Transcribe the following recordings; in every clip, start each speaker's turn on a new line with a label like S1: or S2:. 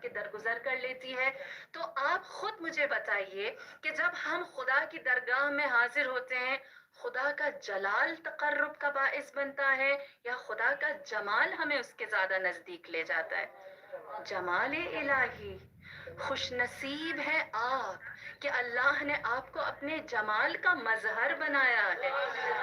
S1: کے درگزر کر لیتی ہے. تو آپ خود مجھے بتائیے کہ جب ہم خدا کی درگاہ میں حاضر ہوتے ہیں، خدا کا جلال تقرب کا باعث بنتا ہے یا خدا کا جمال ہمیں اس کے زیادہ نزدیک لے جاتا ہے؟ جمال الہی. خوش نصیب ہے آپ کہ اللہ نے آپ کو اپنے جمال کا مظہر بنایا ہے،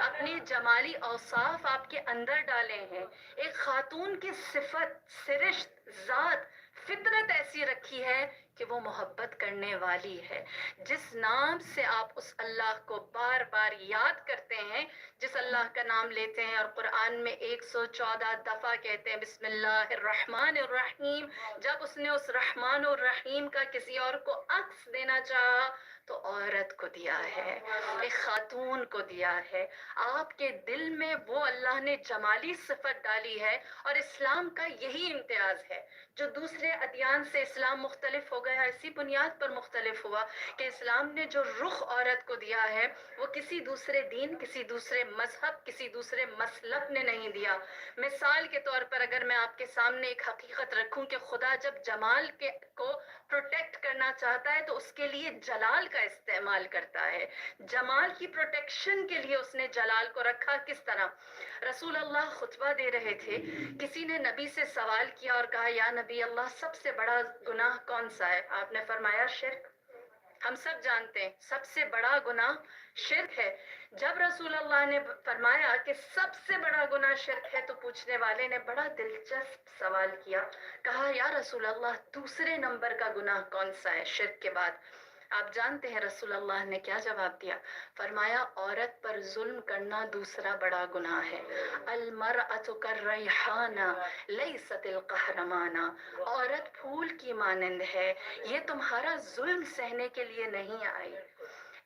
S1: اپنے جمالی اوصاف آپ کے اندر ڈالے ہیں. ایک خاتون کی صفت، سرشت، ذات، فطرت ایسی رکھی ہے کہ وہ محبت کرنے والی ہے. جس نام سے آپ اس اللہ کو بار بار یاد کرتے ہیں، جس اللہ کا نام لیتے ہیں اور قرآن میں 114 دفعہ کہتے ہیں بسم اللہ الرحمن الرحیم، جب اس نے اس رحمان الرحیم کا کسی اور کو عکس دینا چاہا تو عورت کو دیا ہے، ایک خاتون کو دیا ہے. آپ کے دل میں وہ اللہ نے جمالی صفت ڈالی ہے، اور اسلام کا یہی امتیاز ہے. جو دوسرے ادیان سے اسلام مختلف ہو گیا، اسی بنیاد پر مختلف ہوا کہ اسلام نے جو رخ عورت کو دیا ہے وہ کسی دوسرے دین، کسی دوسرے مذہب، کسی دوسرے مسلک نے نہیں دیا. مثال کے طور پر اگر میں آپ کے سامنے ایک حقیقت رکھوں کہ خدا جب جمال کو پروٹیکٹ کرنا چاہتا ہے تو اس کے لیے جلال کا استعمال کرتا ہے. جمال کی پروٹیکشن کے لیے اس نے جلال کو رکھا. کس طرح؟ رسول اللہ خطبہ دے رہے تھے، کسی نے نبی سے سوال کیا اور کہا یا نبی اللہ سب سے بڑا گناہ کون سا ہے؟ آپ نے فرمایا شرک. ہم سب جانتے ہیں سب سے بڑا گناہ شرک ہے. جب رسول اللہ نے فرمایا کہ سب سے بڑا گناہ شرک ہے تو پوچھنے والے نے بڑا دلچسپ سوال کیا، کہا یا رسول اللہ دوسرے نمبر کا گناہ کون سا ہے شرک کے بعد؟ آپ جانتے ہیں رسول اللہ نے کیا جواب دیا؟ فرمایا عورت پر ظلم کرنا دوسرا بڑا گناہ ہے. المرأة کالریحانہ لیست القہرمانہ، عورت پھول کی مانند ہے، یہ تمہارا ظلم سہنے کے لیے نہیں آئی.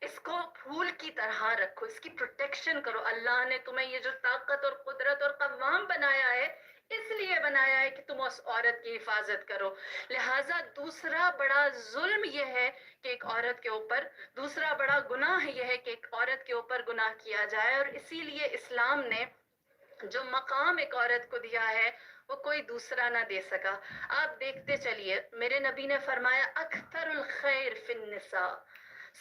S1: اس کو پھول کی طرح رکھو، اس کی پروٹیکشن کرو. اللہ نے تمہیں یہ جو طاقت اور قدرت اور قوام بنایا ہے اس لیے بنایا ہے کہ تم اس عورت کی حفاظت کرو. لہٰذا دوسرا بڑا ظلم یہ ہے کہ ایک عورت کے اوپر، دوسرا بڑا گناہ یہ ہے کہ ایک عورت کے اوپر گناہ کیا جائے. اور اسی لیے اسلام نے جو مقام ایک عورت کو دیا ہے وہ کوئی دوسرا نہ دے سکا. آپ دیکھتے چلیے میرے نبی نے فرمایا اکثر الخیر فی النساء،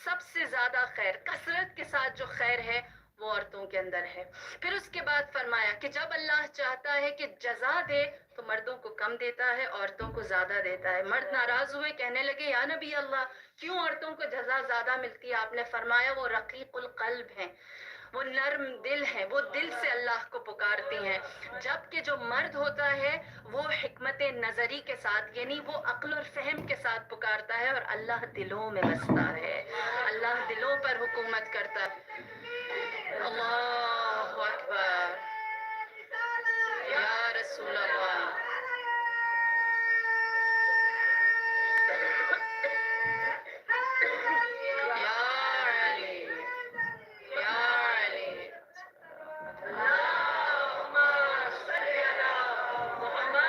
S1: سب سے زیادہ خیر، کثرت کے ساتھ جو خیر ہے وہ عورتوں کے اندر ہے. پھر اس کے بعد فرمایا کہ جب اللہ چاہتا ہے کہ جزا دے تو مردوں کو کم دیتا ہے، عورتوں کو زیادہ دیتا ہے. مرد ناراض ہوئے، کہنے لگے یا نبی اللہ کیوں عورتوں کو جزا زیادہ ملتی ہے؟ آپ نے فرمایا وہ رقیق القلب ہیں، وہ نرم دل ہیں، وہ دل سے اللہ کو پکارتی ہیں. جبکہ جو مرد ہوتا ہے وہ حکمت نظری کے ساتھ، یعنی وہ عقل اور فہم کے ساتھ پکارتا ہے، اور اللہ دلوں میں بستا ہے، اللہ دلوں پر حکومت کرتا ہے. اللہ اکبر یا رسول اللہ. یا علی یا علی اللہم صلی علی محمد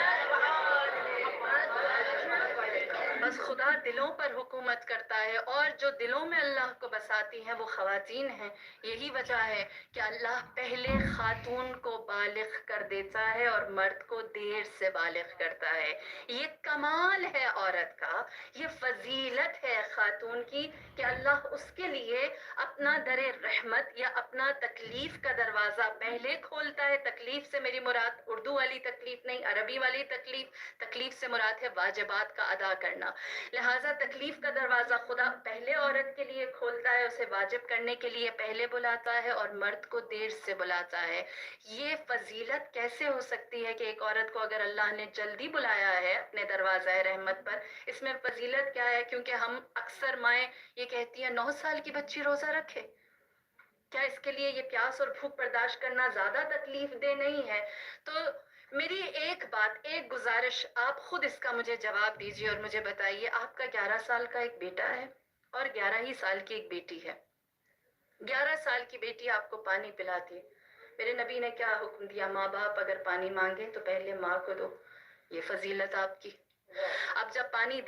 S1: بس خدا دلوں پر حکومت کرتا ہے، اور جو دلوں میں اللہ کو بساتی ہیں وہ خواتین ہیں. یہی وجہ ہے کہ اللہ پہلے خاتون کو بالغ کر دیتا ہے اور مرد کو دیر سے بالغ کرتا ہے. یہ کمال ہے عورت کا، یہ فضیلت ہے خاتون کی کہ اللہ اس کے لیے اپنا در رحمت یا اپنا تکلیف کا دروازہ پہلے کھولتا ہے. تکلیف سے میری مراد اردو والی تکلیف نہیں، عربی والی تکلیف. تکلیف سے مراد ہے واجبات کا ادا کرنا. لہٰذا تکلیف کا دروازہ خدا پہلے عورت کے لیے کھولتا ہے، اسے واجب کرنے کے لیے پہلے بلاتا ہے، اور مرد کو دیر سے بلاتا ہے. یہ فضیلت کیسے ہو سکتی ہے کہ ایک عورت کو اگر اللہ نے جلدی بلایا ہے اپنے دروازہ رحمت پر، اس میں فضیلت کیا ہے؟ کیونکہ ہم اکثر مائیں یہ کہتی ہیں 9 سال کی بچی روزہ رکھے، کیا اس کے لیے یہ پیاس اور بھوک برداشت کرنا زیادہ تکلیف دہ نہیں ہے؟ تو میری ایک بات، ایک گزارش، آپ خود اس کا مجھے جواب دیجیے اور مجھے بتائیے. آپ کا 11 سال کا ایک بیٹا ہے اور 11 ہی سال کی ایک بیٹی ہے. 11 سال کی بیٹی آپ کو پانی پلاتی ہے. میرے نبی نے کیا حکم دیا؟ ماں باپ اگر پانی مانگے تو پہلے ماں کو دو. یہ فضیلت آپ کی. اب جب پانی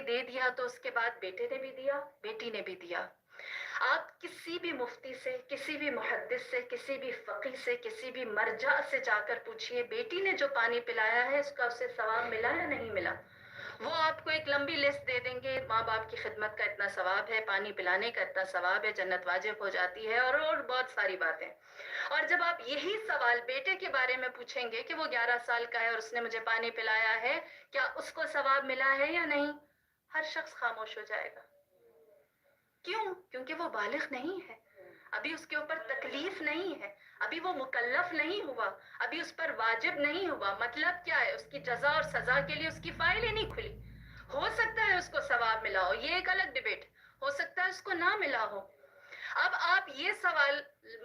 S1: دے دیا تو اس کے بعد بیٹے نے بھی دیا، بیٹی نے بھی دیا. آپ کسی بھی مفتی سے، کسی بھی محدث سے، کسی بھی فقیہ سے، کسی بھی مرجع سے جا کر پوچھئے بیٹی نے جو پانی پلایا ہے اس کا اسے ثواب ملا یا نہیں ملا؟ ایک لمبی لسٹ دے دیں گے، ماں باپ کی خدمت کا اتنا ثواب ہے، پانی پلانے کا اتنا ثواب ہے، جنت واجب ہو جاتی ہے، اور بہت ساری باتیں. اور جب آپ یہی سوال بیٹے کے بارے میں پوچھیں گے کہ وہ 11 سال کا ہے اور اس نے مجھے پانی پلایا ہے، کیا اس کو ثواب ملا ہے یا نہیں، ہر شخص خاموش ہو جائے گا. کیوں؟ کیونکہ وہ بالغ نہیں ہے، ابھی اس کے اوپر تکلیف نہیں ہے، ابھی وہ مکلف نہیں ہوا، ابھی اس پر واجب نہیں ہوا. مطلب کیا ہے؟ اس کی جزا اور سزا کے لیے اس کی فائل ہی نہیں کھلی. ہو سکتا ہے اس کو ثواب ملا ہو، یہ ایک الگ ڈیبیٹ، ہو سکتا ہے اس کو نہ ملا ہو. اب آپ یہ سوال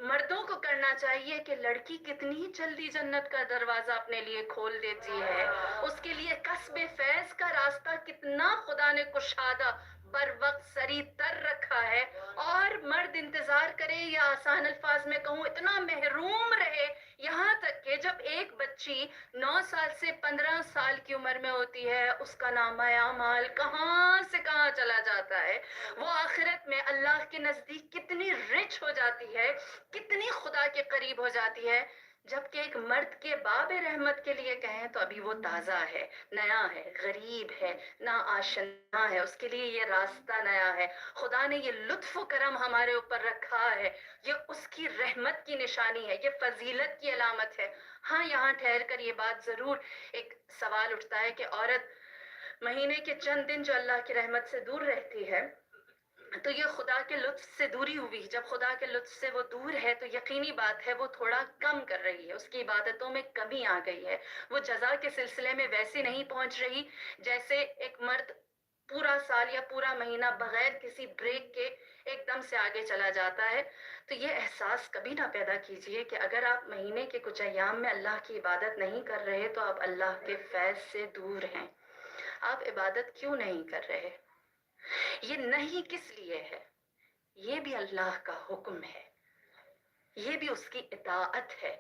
S1: مردوں کو کرنا چاہیے کہ لڑکی کتنی جلدی جنت کا دروازہ اپنے لیے کھول دیتی ہے، اس کے لیے کسب فیض کا راستہ کتنا خدا نے کشادہ بر وقت سری تر رکھا ہے، اور مرد انتظار کرے، یا آسان الفاظ میں کہوں اتنا محروم رہے، یہاں تک کہ جب ایک بچی 9 سال سے 15 سال کی عمر میں ہوتی ہے، اس کا نامہ اعمال کہاں سے کہاں چلا جاتا ہے. وہ آخرت میں اللہ کے نزدیک کتنی رچ ہو جاتی ہے، کتنی خدا کے قریب ہو جاتی ہے. جبکہ ایک مرد کے باب رحمت کے لیے کہیں تو ابھی وہ تازہ ہے، نیا ہے، غریب ہے، نا آشنا ہے، اس کے لیے یہ راستہ نیا ہے. خدا نے یہ لطف و کرم ہمارے اوپر رکھا ہے، یہ اس کی رحمت کی نشانی ہے، یہ فضیلت کی علامت ہے. ہاں، یہاں ٹھہر کر یہ بات ضرور ایک سوال اٹھتا ہے کہ عورت مہینے کے چند دن جو اللہ کی رحمت سے دور رہتی ہے، تو یہ خدا کے لطف سے دوری ہوئی. جب خدا کے لطف سے وہ دور ہے تو یقینی بات ہے وہ تھوڑا کم کر رہی ہے، اس کی عبادتوں میں کمی آ گئی ہے، وہ جزا کے سلسلے میں ویسے نہیں پہنچ رہی جیسے ایک مرد پورا سال یا پورا مہینہ بغیر کسی بریک کے ایک دم سے آگے چلا جاتا ہے. تو یہ احساس کبھی نہ پیدا کیجئے کہ اگر آپ مہینے کے کچھ ایام میں اللہ کی عبادت نہیں کر رہے تو آپ اللہ کے فیض سے دور ہیں. آپ عبادت کیوں نہیں کر رہے؟ یہ نہیں کس لیے ہے؟ یہ بھی اللہ کا حکم ہے، یہ بھی اس کی اطاعت ہے،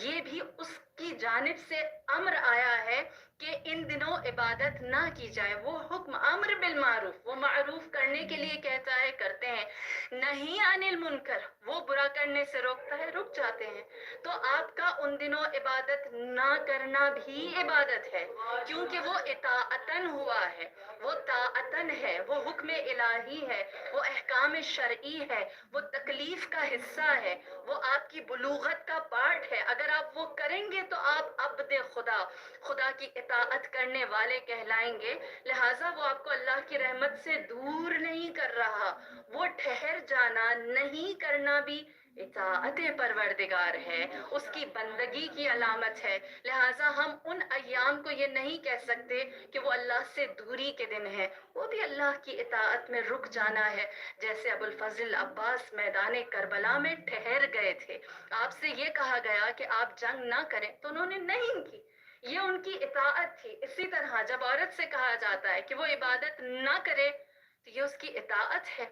S1: یہ بھی اس کی جانب سے امر آیا ہے کہ ان دنوں عبادت نہ کی جائے. وہ حکم امر بالمعروف، وہ معروف کرنے کے لیے کہتا ہے، کرتے ہیں. نہیں عن المنکر، وہ برا کرنے سے روکتا ہے، رک جاتے ہیں. تو آپ کا ان دنوں عبادت نہ کرنا بھی عبادت ہے، کیونکہ وہ اطاعتن ہوا ہے، وہ طاعتن ہے، وہ حکم الہی ہے، وہ احکام شرعی ہے، وہ تکلیف کا حصہ ہے، وہ آپ کی بلوغت کا پارٹ ہے. اگر آپ وہ کریں گے تو آپ عبد خدا، خدا کی اطاعت کرنے والے کہلائیں گے. لہٰذا وہ آپ کو اللہ کی رحمت سے دور نہیں کر رہا، وہ ٹھہر جانا نہیں کرنا بھی اطاعت پروردگار ہے، اس کی بندگی کی علامت ہے. لہٰذا ہم ان ایام کو یہ نہیں کہہ سکتے کہ وہ اللہ سے دوری کے دن ہیں، وہ بھی اللہ کی اطاعت میں رک جانا ہے. جیسے ابو الفضل عباس میدان کربلا میں ٹھہر گئے تھے، آپ سے یہ کہا گیا کہ آپ جنگ نہ کریں تو انہوں نے نہیں کی، یہ ان کی اطاعت تھی. اسی طرح جب عورت سے کہا جاتا ہے کہ وہ عبادت نہ کرے تو یہ اس کی اطاعت ہے،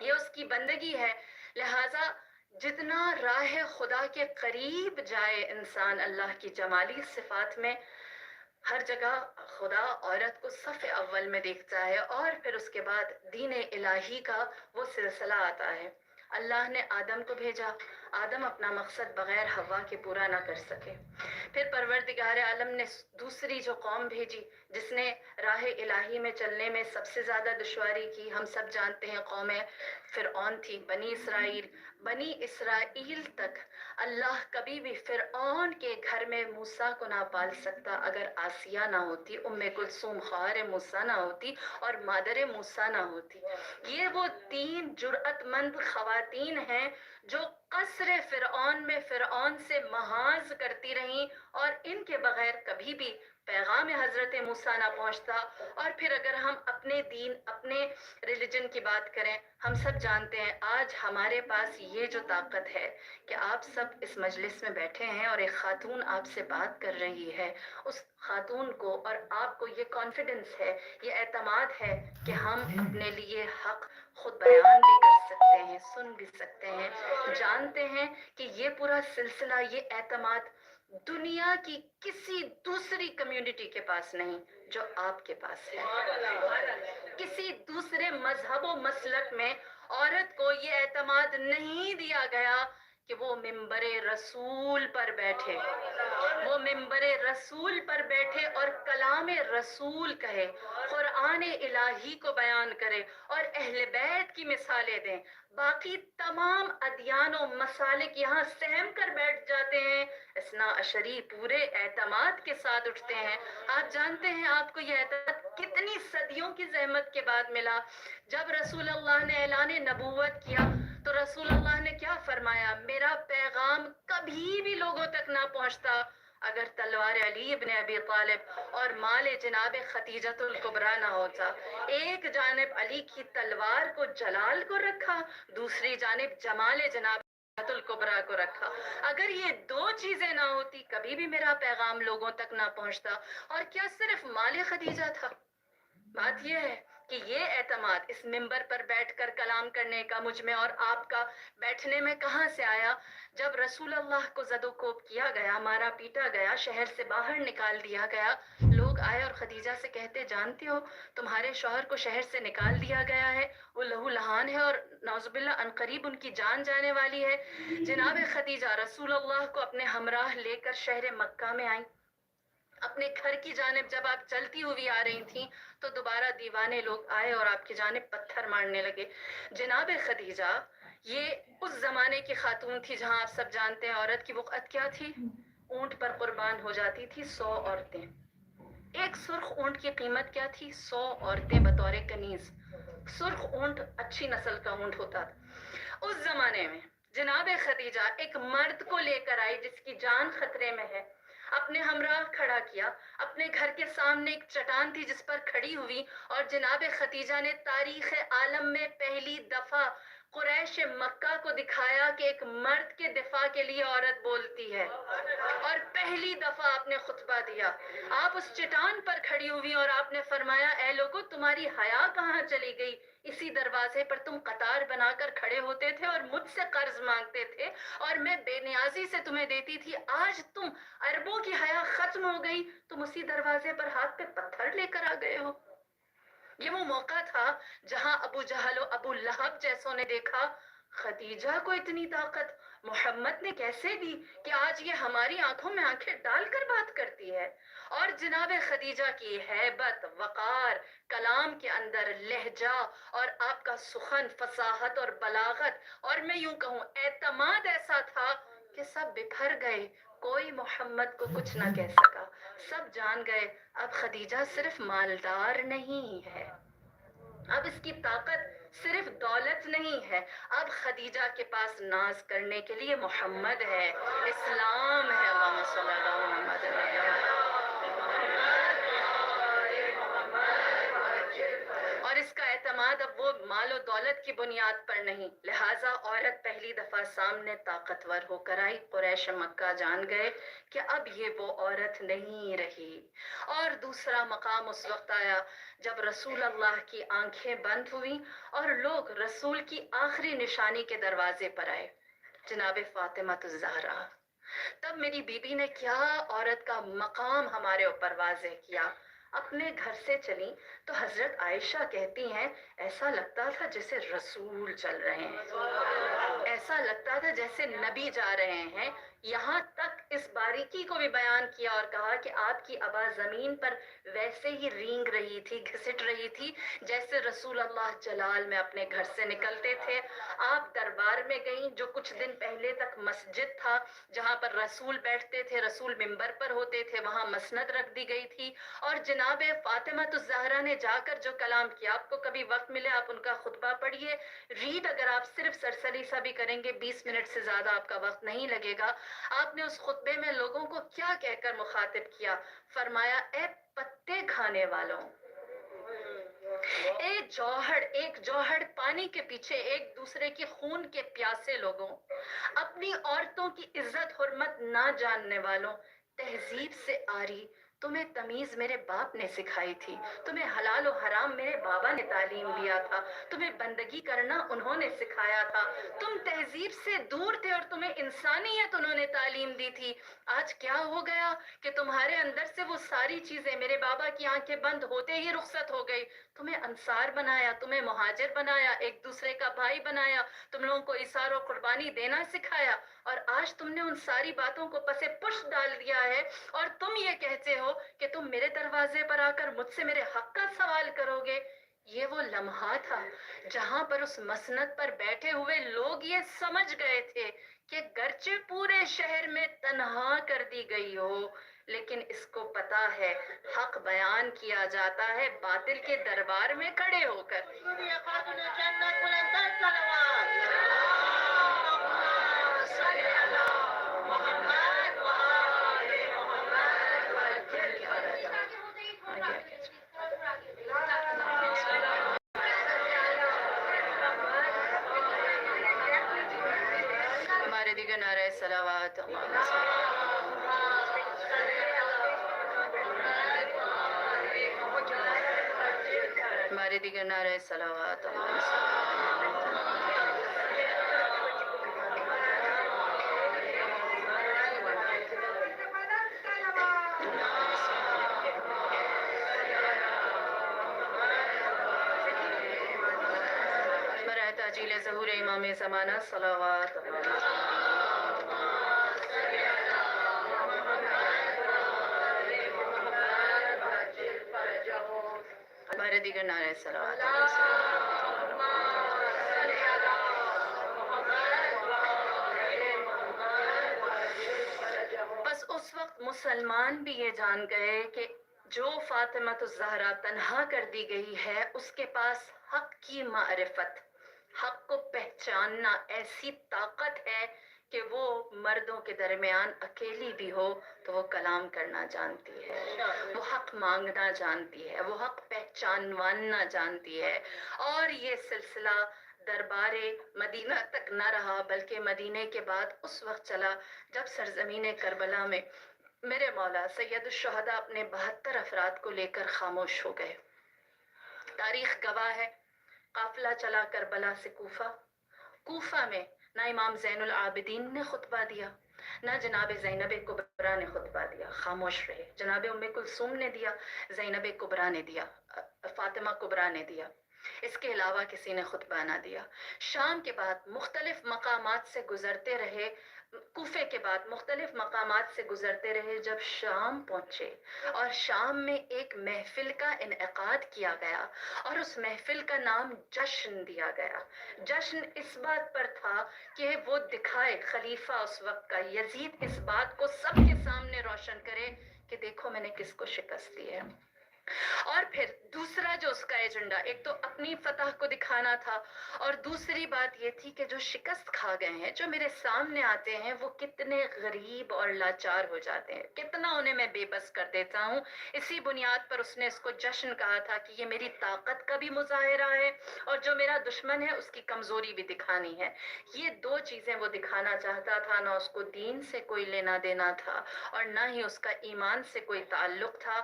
S1: یہ اس کی بندگی ہے. لہٰذا جتنا راہ خدا کے قریب جائے انسان اللہ کی جمالی صفات میں، ہر جگہ خدا عورت کو صف اول میں دیکھتا ہے، اور پھر اس کے بعد دین الہی کا وہ سلسلہ آتا ہے. اللہ نے آدم کو بھیجا، آدم اپنا مقصد بغیر حوا کے پورا نہ کر سکے. پھر پروردگار عالم نے دوسری جو قوم بھیجی جس نے راہ الہی میں چلنے میں سب سے زیادہ دشواری کی، ہم سب جانتے ہیں قوم فرعون تھی، بنی اسرائیل. بنی اسرائیل تک اللہ کبھی بھی فرعون کے گھر میں موسیٰ کو نہ پال سکتا اگر آسیہ نہ ہوتی، ام کلثوم خواہر موسیٰ نہ ہوتی، اور مادر موسیٰ نہ ہوتی. یہ وہ 3 جرأت مند خواتین ہیں جو قصر فرعون میں فرعون سے محاذ کرتی رہیں، اور ان کے بغیر کبھی بھی پیغام حضرت موسیٰ نہ پہنچتا. اور پھر اگر ہم اپنے دین، اپنے ریلیجن کی بات کریں، ہم سب جانتے ہیں آج ہمارے پاس یہ جو طاقت ہے کہ آپ سب اس مجلس میں بیٹھے ہیں اور ایک خاتون آپ سے بات کر رہی ہے، اس خاتون کو اور آپ کو یہ کانفیڈنس ہے، یہ اعتماد ہے کہ ہم اپنے لیے حق خود بیان بھی کر سکتے ہیں، سن بھی سکتے ہیں. جانتے ہیں کہ یہ پورا سلسلہ، یہ اعتماد دنیا کی کسی دوسری کمیونٹی کے پاس نہیں جو آپ کے پاس ہے. کسی دوسرے مذہب و مسلک میں عورت کو یہ اعتماد نہیں دیا گیا کہ وہ منبر رسول پر بیٹھے، وہ منبر رسول پر بیٹھے اور کلام رسول کہے، فرمان الہی کو بیان کرے اور اہل بیت کی مثالیں دیں. باقی تمام ادیان و مسالک یہاں سہم کر بیٹھ جاتے ہیں. اثنا عشری پورے اعتماد کے ساتھ اٹھتے ہیں. آپ جانتے ہیں آپ کو یہ اعتماد کتنی صدیوں کی زحمت کے بعد ملا. جب رسول اللہ نے اعلان نبوت کیا تو رسول اللہ نے کیا فرمایا؟ میرا پیغام کبھی بھی لوگوں تک نہ پہنچتا اگر تلوار علی ابن ابی طالب اور مال جناب خدیجۃ الکبریٰ نہ ہوتا. ایک جانب علی کی تلوار کو جلال کو رکھا، دوسری جانب جمال جناب الکبریٰ کو رکھا. اگر یہ دو چیزیں نہ ہوتی کبھی بھی میرا پیغام لوگوں تک نہ پہنچتا. اور کیا صرف مال خدیجہ تھا؟ بات یہ ہے کہ یہ اعتماد اس منبر پر بیٹھ کر کلام کرنے کا مجھ میں اور آپ کا بیٹھنے میں کہاں سے آیا؟ جب رسول اللہ کو زد و کوب کیا گیا، مارا پیٹا گیا، شہر سے باہر نکال دیا گیا، لوگ آئے اور خدیجہ سے کہتے جانتے ہو تمہارے شوہر کو شہر سے نکال دیا گیا ہے، وہ لہو لہان ہے اور نعوذ باللہ عنقریب ان کی جان جانے والی ہے. جناب خدیجہ رسول اللہ کو اپنے ہمراہ لے کر شہر مکہ میں آئیں. اپنے گھر کی جانب جب آپ چلتی ہوئی آ رہی تھیں تو دوبارہ دیوانے لوگ آئے اور آپ کی جانب پتھر مارنے لگے. جناب خدیجہ یہ اس زمانے کی خاتون تھی جہاں آپ سب جانتے ہیں عورت کی وقعت کیا تھی؟ اونٹ پر قربان ہو جاتی تھی 100 عورتیں. ایک سرخ اونٹ کی قیمت کیا تھی؟ 100 عورتیں بطور کنیز. سرخ اونٹ اچھی نسل کا اونٹ ہوتا تھا اس زمانے میں. جناب خدیجہ ایک مرد کو لے کر آئی جس کی جان خطرے میں ہے، اپنے ہمراہ کھڑا کیا. اپنے گھر کے سامنے ایک چٹان تھی جس پر کھڑی ہوئی اور جناب خدیجہ نے تاریخ عالم میں پہلی دفعہ قریش مکہ کو دکھایا کہ ایک مرد کے دفاع کے لیے عورت بولتی ہے. اور پہلی دفعہ آپ نے خطبہ دیا. آپ اس چٹان پر کھڑی ہوئی اور آپ نے فرمایا اے لوگو تمہاری حیا کہاں چلی گئی؟ اسی دروازے پر تم قطار بنا کر کھڑے ہوتے تھے اور مجھ سے قرض مانگتے تھے اور میں بے نیازی سے تمہیں دیتی تھی. آج تم عربوں کی حیا ختم ہو گئی، تم اسی دروازے پر ہاتھ پہ پتھر لے کر آ گئے ہو. یہ وہ موقع تھا جہاں ابو جہل و ابو لہب جیسوں نے دیکھا خدیجہ کو اتنی طاقت محمد نے کیسے دی کہ آج یہ ہماری آنکھوں میں آنکھیں ڈال کر بات کرتی ہے. اور جناب خدیجہ کی ہیبت، وقار، کلام کے اندر لہجہ اور آپ کا سخن، فصاحت اور بلاغت اور میں یوں کہوں اعتماد ایسا تھا کہ سب بکھر گئے. کوئی محمد کو کچھ نہ کہہ سکا. سب جان گئے اب خدیجہ صرف مالدار نہیں ہے، اب اس کی طاقت صرف دولت نہیں ہے، اب خدیجہ کے پاس ناز کرنے کے لیے محمد ہے، اسلام ہے. اللہم صلی اللہ محمد اور اس کا اعتماد اب وہ مال و دولت کی بنیاد پر نہیں. لہٰذا عورت پہلی دفعہ سامنے طاقتور ہو کر آئی. قریش مکہ جان گئے کہ اب یہ وہ عورت نہیں رہی. اور دوسرا مقام اس وقت آیا جب رسول اللہ کی آنکھیں بند ہوئیں اور لوگ رسول کی آخری نشانی کے دروازے پر آئے، جناب فاطمہ الزہرا. تب میری بی بی نے کیا عورت کا مقام ہمارے اوپر واضح کیا. اپنے گھر سے چلی تو حضرت عائشہ کہتی ہیں ایسا لگتا تھا جیسے رسول چل رہے ہیں، ایسا لگتا تھا جیسے نبی جا رہے ہیں. یہاں تک اس باریکی کو بھی بیان کیا اور کہا کہ آپ کی ابا زمین پر ویسے ہی رینگ رہی تھی، گھسٹ رہی تھی جیسے رسول اللہ جلال میں اپنے گھر سے نکلتے تھے. آپ دربار میں گئیں جو کچھ دن پہلے تک مسجد تھا جہاں پر رسول بیٹھتے تھے، رسول منبر پر ہوتے تھے، وہاں مسند رکھ دی گئی تھی. اور جناب فاطمہ الزہرا نے جا کر جو کلام کیا، آپ کو کبھی وقت ملے آپ ان کا خطبہ پڑھیے. ریڈ اگر آپ صرف سرسری سا بھی کریں گے 20 منٹ سے زیادہ آپ کا وقت نہیں لگے گا. آپ نے اس خطبے میں لوگوں کو کیا کہہ کر مخاطب کیا؟ فرمایا اے پتے کھانے والوں، ایک جوہر پانی کے پیچھے ایک دوسرے کی خون کے پیاسے لوگوں، اپنی عورتوں کی عزت حرمت نہ جاننے والوں، تہذیب سے آری. تمہیں تمیز میرے باپ نے سکھائی تھی، تمہیں حلال و حرام میرے بابا نے تعلیم دیا تھا، تمہیں بندگی کرنا انہوں نے سکھایا تھا، تم تہذیب سے دور تھے اور تمہیں انسانیت انہوں نے تعلیم دی تھی. آج کیا ہو گیا کہ تمہارے اندر سے وہ ساری چیزیں میرے بابا کی آنکھیں بند ہوتے ہی رخصت ہو گئی. تمہیں انصار بنایا، تمہیں مہاجر بنایا، ایک دوسرے کا بھائی بنایا، تم لوگوں کو ایثار و قربانی دینا سکھایا، اور آج تم نے ان ساری باتوں کو پس پش ڈال دیا ہے اور تم یہ کہتے ہو ہو کہ تم میرے دروازے پر آ کر مجھ سے میرے حق کا سوال کرو گے. یہ وہ لمحہ تھا جہاں پر اس مسند پر بیٹھے ہوئے لوگ یہ سمجھ گئے تھے کہ گرچہ پورے شہر میں تنہا کر دی گئی ہو لیکن اس کو پتا ہے حق بیان کیا جاتا ہے باطل کے دربار میں کھڑے ہو کر. ہمارے دیگر نعرہ صلوات ہمارے دیگر نعرہ صلوات برائے تاجیل ظہور امام زمانہ صلوات ہمارے دیگر نعرہ صلوات بس اس وقت مسلمان بھی یہ جان گئے کہ جو فاطمہ الزہرا تنہا کر دی گئی ہے اس کے پاس حق کی معرفت حق کو پہچاننا ایسی طاقت ہے کہ وہ مردوں کے درمیان اکیلی بھی ہو تو وہ کلام کرنا جانتی ہے, وہ حق مانگنا جانتی ہے, وہ حق پہچانوانا جانتی ہے. اور یہ سلسلہ دربار مدینہ تک نہ رہا بلکہ مدینے کے بعد اس وقت چلا جب سرزمین کربلا میں میرے مولا سید الشہداء اپنے 72 افراد کو لے کر خاموش ہو گئے. تاریخ گواہ ہے قافلہ چلا کربلا سے کوفہ. کوفہ میں نہ امام زین العابدین نے خطبہ دیا نہ جناب زینب کبریٰ نے خطبہ دیا, خاموش رہے. جناب ام کلثوم نے دیا, زینب کبریٰ نے دیا, فاطمہ کبریٰ نے دیا, اس کے علاوہ کسی نے خطبہ نہ دیا. شام کے بعد مختلف مقامات سے گزرتے رہے, کوفے کے بعد مختلف مقامات سے گزرتے رہے. جب شام پہنچے اور شام میں ایک محفل کا انعقاد کیا گیا اور اس محفل کا نام جشن دیا گیا. جشن اس بات پر تھا کہ وہ دکھائے خلیفہ اس وقت کا یزید اس بات کو سب کے سامنے روشن کرے کہ دیکھو میں نے کس کو شکست دی ہے. اور پھر دوسرا جو اس کا ایجنڈا, ایک تو اپنی فتح کو دکھانا تھا اور دوسری بات یہ تھی کہ جو شکست کھا گئے ہیں, جو میرے سامنے آتے ہیں وہ کتنے غریب اور لاچار ہو جاتے ہیں, کتنا انہیں میں بے بس کر دیتا ہوں. اسی بنیاد پر اس نے اس کو جشن کہا تھا کہ یہ میری طاقت کا بھی مظاہرہ ہے اور جو میرا دشمن ہے اس کی کمزوری بھی دکھانی ہے. یہ دو چیزیں وہ دکھانا چاہتا تھا. نہ اس کو دین سے کوئی لینا دینا تھا اور نہ ہی اس کا ایمان سے کوئی تعلق تھا.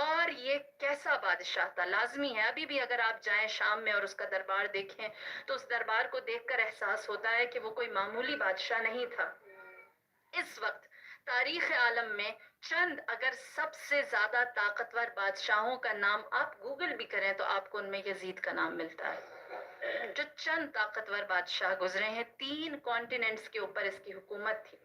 S1: اور یہ کیسا بادشاہ تھا. لازمی ہے ابھی بھی اگر آپ جائیں شام میں اور اس کا دربار دیکھیں تو اس دربار کو دیکھ کر احساس ہوتا ہے کہ وہ کوئی معمولی بادشاہ نہیں تھا. اس وقت تاریخ عالم میں چند اگر سب سے زیادہ طاقتور بادشاہوں کا نام آپ گوگل بھی کریں تو آپ کو ان میں یزید کا نام ملتا ہے. جو چند طاقتور بادشاہ گزرے ہیں, 3 کانٹیننٹس کے اوپر اس کی حکومت تھی.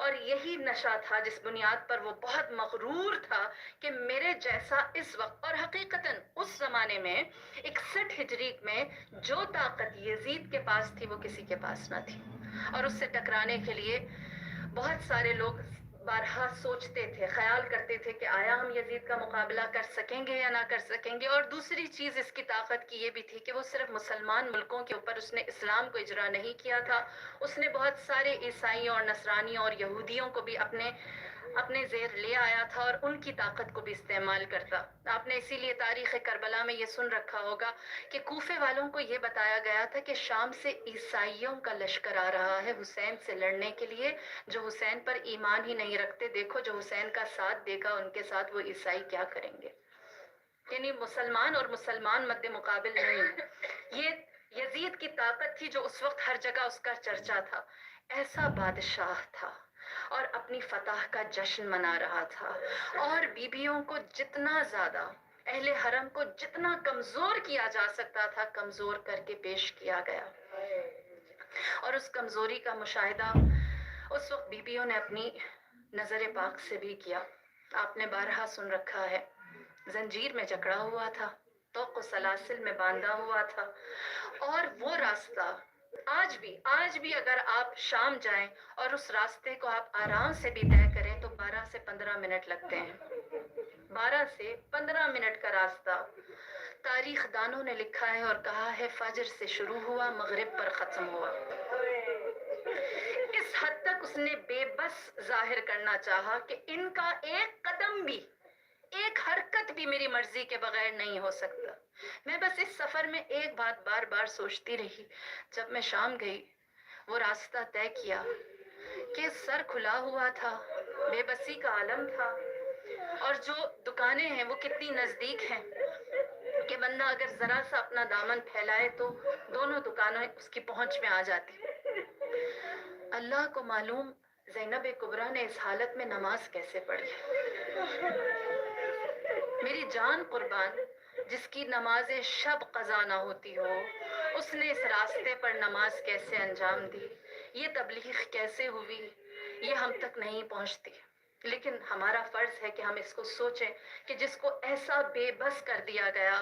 S1: اور یہی نشہ تھا جس بنیاد پر وہ بہت مغرور تھا کہ میرے جیسا اس وقت, اور حقیقتاً اس زمانے میں 61 ہجری میں جو طاقت یزید کے پاس تھی وہ کسی کے پاس نہ تھی. اور اس سے ٹکرانے کے لیے بہت سارے لوگ بارہا سوچتے تھے, خیال کرتے تھے کہ آیا ہم یزید کا مقابلہ کر سکیں گے یا نہ کر سکیں گے. اور دوسری چیز اس کی طاقت کی یہ بھی تھی کہ وہ صرف مسلمان ملکوں کے اوپر اس نے اسلام کو اجرا نہیں کیا تھا, اس نے بہت سارے عیسائیوں اور نصرانیوں اور یہودیوں کو بھی اپنے زیر لے آیا تھا اور ان کی طاقت کو بھی استعمال کرتا. آپ نے اسی لیے تاریخ کربلا میں یہ سن رکھا ہوگا کہ کوفے والوں کو یہ بتایا گیا تھا کہ شام سے عیسائیوں کا لشکر آ رہا ہے حسین سے لڑنے کے لیے, جو حسین پر ایمان ہی نہیں رکھتے. دیکھو جو حسین کا ساتھ دے گا ان کے ساتھ وہ عیسائی کیا کریں گے. یعنی مسلمان اور مسلمان مد مقابل نہیں. یہ یزید کی طاقت تھی جو اس وقت ہر جگہ اس کا چرچا تھا. ایسا بادشاہ تھا اور اپنی فتح کا جشن منا رہا تھا. اور بیویوں کو جتنا زیادہ, اہل حرم کو جتنا کمزور کیا جا سکتا تھا کمزور کر کے پیش کیا گیا. اور اس کمزوری کا مشاہدہ اس وقت بیویوں نے اپنی نظر پاک سے بھی کیا. آپ نے بارہا سن رکھا ہے، زنجیر میں جکڑا ہوا تھا، توق و سلاسل میں باندھا ہوا تھا، اور وہ راستہ آج بھی اگر آپ شام جائیں اور اس راستے کو آپ آرام سے بھی طے کریں تو 12 سے 15 منٹ لگتے ہیں۔ 12 سے 15 منٹ کا راستہ تاریخ دانوں نے لکھا ہے اور کہا ہے فجر سے شروع ہوا، مغرب پر ختم ہوا۔ اس حد تک اس نے بے بس ظاہر کرنا چاہا کہ ان کا ایک قدم بھی، ایک حرکت بھی میری مرضی کے بغیر نہیں ہو سکتا۔ میں بس اس سفر میں ایک بات بار بار سوچتی رہی، جب میں شام گئی، وہ راستہ طے کیا کہ سر کھلا ہوا تھا، بے بسی کا عالم تھا، اور جو دکانیں ہیں وہ کتنی نزدیک ہیں کہ بندہ اگر ذرا سا اپنا دامن پھیلائے تو دونوں دکانیں اس کی پہنچ میں آ جاتی۔ اللہ کو معلوم زینب کبریٰ نے اس حالت میں نماز کیسے پڑھی۔ میری جان قربان، جس کی نماز شب قضا نہ ہوتی ہو، اس نے اس راستے پر نماز کیسے انجام دی، یہ تبلیغ کیسے ہوئی، یہ ہم تک نہیں پہنچتی۔ لیکن ہمارا فرض ہے کہ ہم اس کو سوچیں کہ جس کو ایسا بے بس کر دیا گیا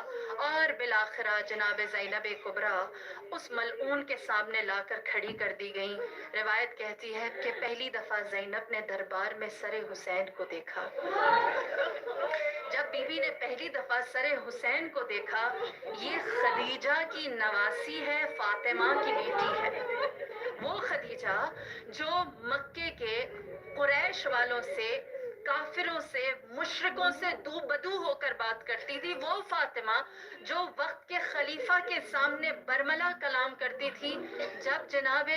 S1: اور بالآخرہ جناب زینب کبریٰ اس ملعون کے سامنے لا کر کھڑی کر دی گئیں۔ روایت کہتی ہے کہ پہلی دفعہ زینب نے دربار میں سر حسین کو دیکھا۔ جب بی بی نے پہلی دفعہ سر حسین کو دیکھا، یہ خدیجہ کی نواسی ہے، فاطمہ کی بیٹی ہے۔ وہ خدیجہ جو مکے کے قریش والوں سے، کافروں سے، مشرکوں سے دو بدو ہو کر بات کرتی تھی، وہ فاطمہ جو وقت کے خلیفہ کے سامنے برملا کلام کرتی تھی، جب جناب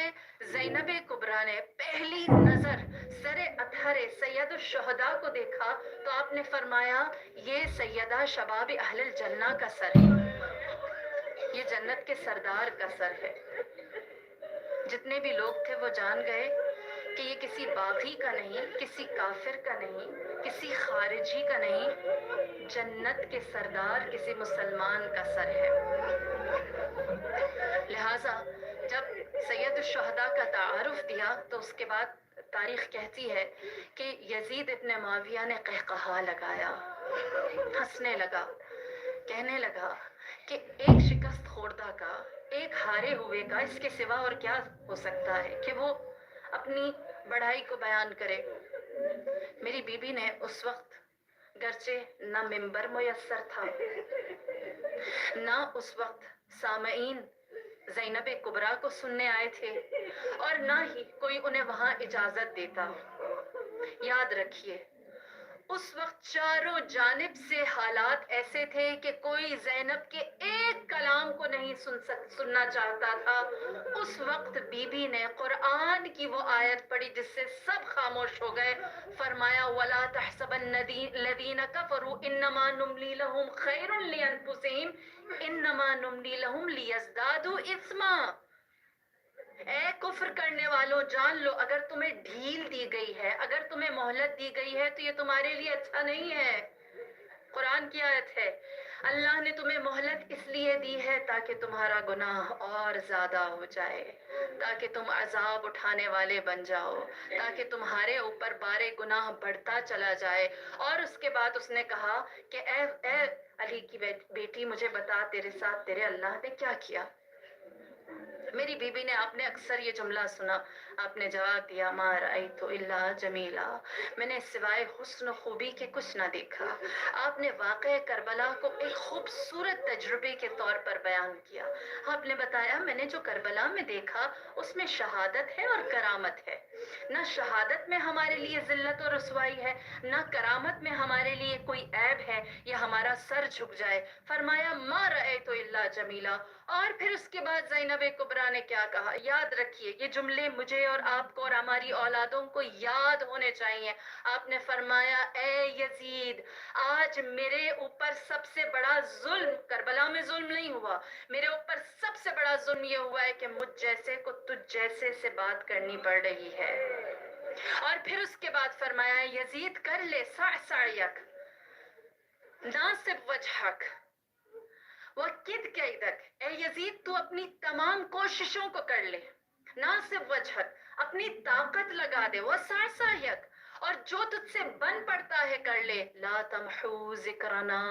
S1: زینب کبریٰ نے پہلی نظر سر اطہر سید الشہداء کو دیکھا تو آپ نے فرمایا یہ سیدہ شباب اہل الجنہ کا سر ہے، یہ جنت کے سردار کا سر ہے۔ جتنے بھی لوگ تھے وہ جان گئے کہ یہ کسی باغی کا نہیں، کسی کافر کا نہیں، کسی خارجی کا نہیں، جنت کے سردار کسی مسلمان کا سر ہے۔ لہٰذا جب سید الشہداء کا تعارف دیا تو اس کے بعد تاریخ کہتی ہے کہ یزید ابن معاویہ نے قہقہا لگایا، ہنسنے لگا، کہنے لگا کہ ایک شکست خوردہ کا، ایک ہارے ہوئے کا اس کے سوا اور کیا ہو سکتا ہے کہ وہ اپنی بڑائی کو بیان کرے۔ میری بی بی نے اس وقت گرچہ نہ ممبر میسر تھا، نہ اس وقت سامعین زینب کبریٰ کو سننے آئے تھے، اور نہ ہی کوئی انہیں وہاں اجازت دیتا۔ یاد رکھیے اس وقت چاروں جانب سے حالات ایسے تھے کہ کوئی زینب کے ایک کلام کو نہیں سننا چاہتا تھا۔ اس وقت بی بی نے قرآن کی وہ آیت پڑھی جس سے سب خاموش ہو گئے، فرمایا وَلَا تَحْسَبَنَّ الَّذِينَ كَفَرُوا إِنَّمَا نُمْلِي لَهُمْ خَيْرٌ لِأَنفُسِهِمْ إِنَّمَا نُمْلِي لَهُمْ لِيَزْدَادُوا إِثْمًا۔ اے کفر کرنے والوں، جان لو اگر تمہیں ڈھیل دی گئی ہے، اگر تمہیں مہلت دی گئی ہے تو یہ تمہارے لیے اچھا نہیں ہے۔ قرآن کی آیت ہے، اللہ نے تمہیں مہلت اس لیے دی ہے تاکہ تمہارا گناہ اور زیادہ ہو جائے، تاکہ تم عذاب اٹھانے والے بن جاؤ، تاکہ تمہارے اوپر بارے گناہ بڑھتا چلا جائے۔ اور اس کے بعد اس نے کہا کہ اے علی کی بیٹی مجھے بتا تیرے ساتھ تیرے اللہ نے کیا کیا۔ میری بی بی نے، آپ نے اکثر یہ جملہ سنا، آپ نے جواب دیا ما رأیت الا جمیلا، میں نے سوائے حسن و خوبی کے کچھ نہ دیکھا۔ آپ نے واقعہ کربلا کو ایک خوبصورت تجربے کے طور پر بیان کیا۔ آپ نے بتایا میں نے جو کربلا میں دیکھا اس میں شہادت ہے اور کرامت ہے، نہ شہادت میں ہمارے لیے ذلت و رسوائی ہے، نہ کرامت میں ہمارے لیے کوئی عیب ہے یا ہمارا سر جھک جائے۔ فرمایا ما رأیت الا جمیلا۔ اور پھر اس کے بعد زینب کبریٰ نے کیا کہا، یاد رکھیے یہ جملے مجھے اور آپ کو اور ہماری اولادوں کو یاد ہونے چاہیے۔ آپ نے فرمایا اے یزید، آج میرے اوپر سب سے بڑا ظلم، کربلا میں ظلم نہیں ہوا، میرے اوپر سب سے بڑا ظلم یہ ہوا ہے کہ مجھ جیسے کو تجھ جیسے سے بات کرنی پڑ رہی ہے۔ اور پھر اس کے بعد فرمایا یزید کر لے سعیک ناصب وجہک وَقِدْ کَیدَک، اے یزید تو اپنی تمام کوششوں کو کر لے، ناصب وجہک، اپنی طاقت لگا دے، وَسَعْسَعْیَک، اور جو تجھ سے بن پڑتا ہے کر لے. لا تمحو ذکرنا،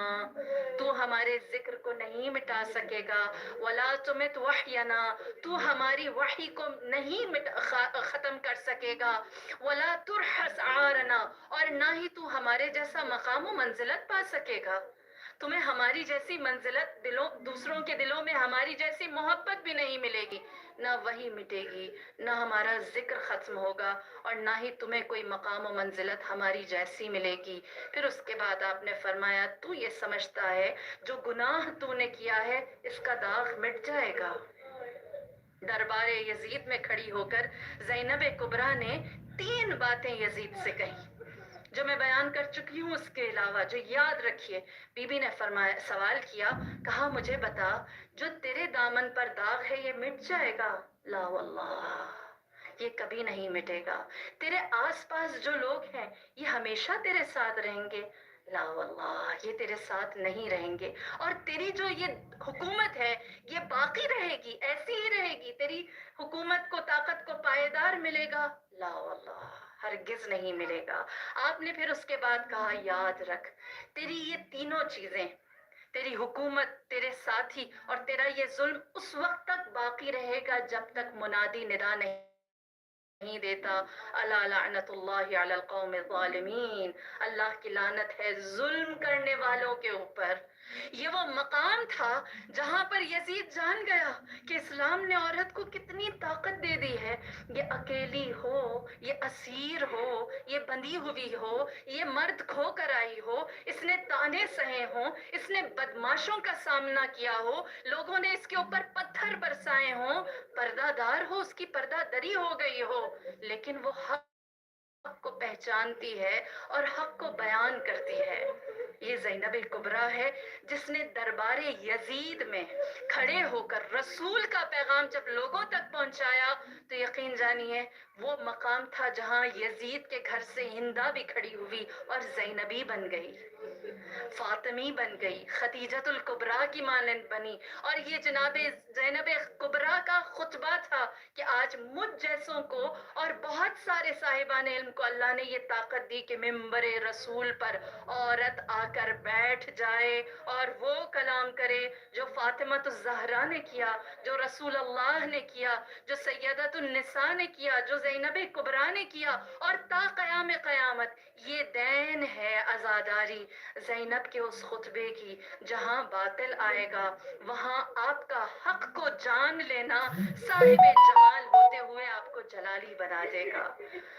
S1: تو ہمارے ذکر کو نہیں مٹا سکے گا. ولا تمت وحینا، تو ہماری وحی کو نہیں ختم کر سکے گا. ولا ترحس عارنا، اور نہ ہی تو ہمارے جیسا مقام و منزلت پا سکے گا. تمہیں ہماری جیسی منزلت دوسروں کے دلوں میں ہماری جیسی محبت بھی نہیں ملے گی. نہ وہی مٹے گی، نہ ہمارا ذکر ختم ہوگا، اور نہ ہی تمہیں کوئی مقام و منزلت ہماری جیسی ملے گی. پھر اس کے بعد آپ نے فرمایا تو یہ سمجھتا ہے جو گناہ تو نے کیا ہے اس کا داغ مٹ جائے گا. دربار یزید میں کھڑی ہو کر زینب کبریٰ نے 3 باتیں یزید سے کہیں جو میں بیان کر چکی ہوں. اس کے علاوہ جو یاد رکھیے، بی بی نے سوال کیا، کہا مجھے بتا جو تیرے دامن پر داغ ہے یہ مٹ جائے گا؟ لا واللہ، یہ کبھی نہیں مٹے گا. تیرے آس پاس جو لوگ ہیں یہ ہمیشہ تیرے ساتھ رہیں گے؟ لا واللہ، یہ تیرے ساتھ نہیں رہیں گے. اور تیری جو یہ حکومت ہے یہ باقی رہے گی، ایسی ہی رہے گی. تیری حکومت کو، طاقت کو پائیدار ملے گا؟ لا واللہ، ہرگز نہیں ملے گا. آپ نے پھر اس کے بعد کہا یاد رکھ تیری یہ تینوں چیزیں، تیری حکومت، تیرے ساتھی اور تیرا یہ ظلم اس وقت تک باقی رہے گا جب تک منادی ندا نہیں دیتا الا لعنت اللہ علی القوم الظالمین. اللہ کی لعنت ہے ظلم کرنے والوں کے اوپر. یہ وہ مقام تھا جہاں پر یزید جان گیا کہ اسلام نے عورت کو کتنی طاقت دے دی ہے. یہ اکیلی ہو، یہ اسیر ہو، یہ بندھی ہوئی ہو، یہ مرد کھو کر آئی ہو، اس نے تانے سہے ہوں، اس نے بدماشوں کا سامنا کیا ہو، لوگوں نے اس کے اوپر پتھر برسائے ہوں، پردہ دار ہو، اس کی پردہ دری ہو گئی ہو، لیکن وہ حق کو پہچانتی ہے اور حق کو بیان کرتی ہے. یہ زینب کبریٰ ہے جس نے دربار یزید میں کھڑے ہو کر رسول کا پیغام جب لوگوں تک پہنچایا تو یقین جانیے وہ مقام تھا جہاں یزید کے گھر سے ہندا بھی کھڑی ہوئی اور زینبی بن گئی، فاطمی بن گئی، خدیجۃ الکبریٰ کی مانند بنی. اور یہ جناب زینب کبریٰ کا خطبہ تھا کہ آج مجھ جیسوں کو اور بہت سارے صاحبان علم کو اللہ نے یہ طاقت دی کہ منبر رسول پر عورت آ کر بیٹھ جائے اور وہ کلام کرے جو فاطمہ الزہرا نے کیا، جو رسول اللہ نے کیا، جو سیدۃ النساء نے کیا، جو زینب کبریٰ نے کیا. اور تا قیام قیامت یہ دین ہے عزاداری زینب کے اس خطبے کی. جہاں باطل آئے گا وہاں آپ کا حق کو جان لینا صاحب جمال ہوتے ہوئے آپ کو جلالی بنا دے گا.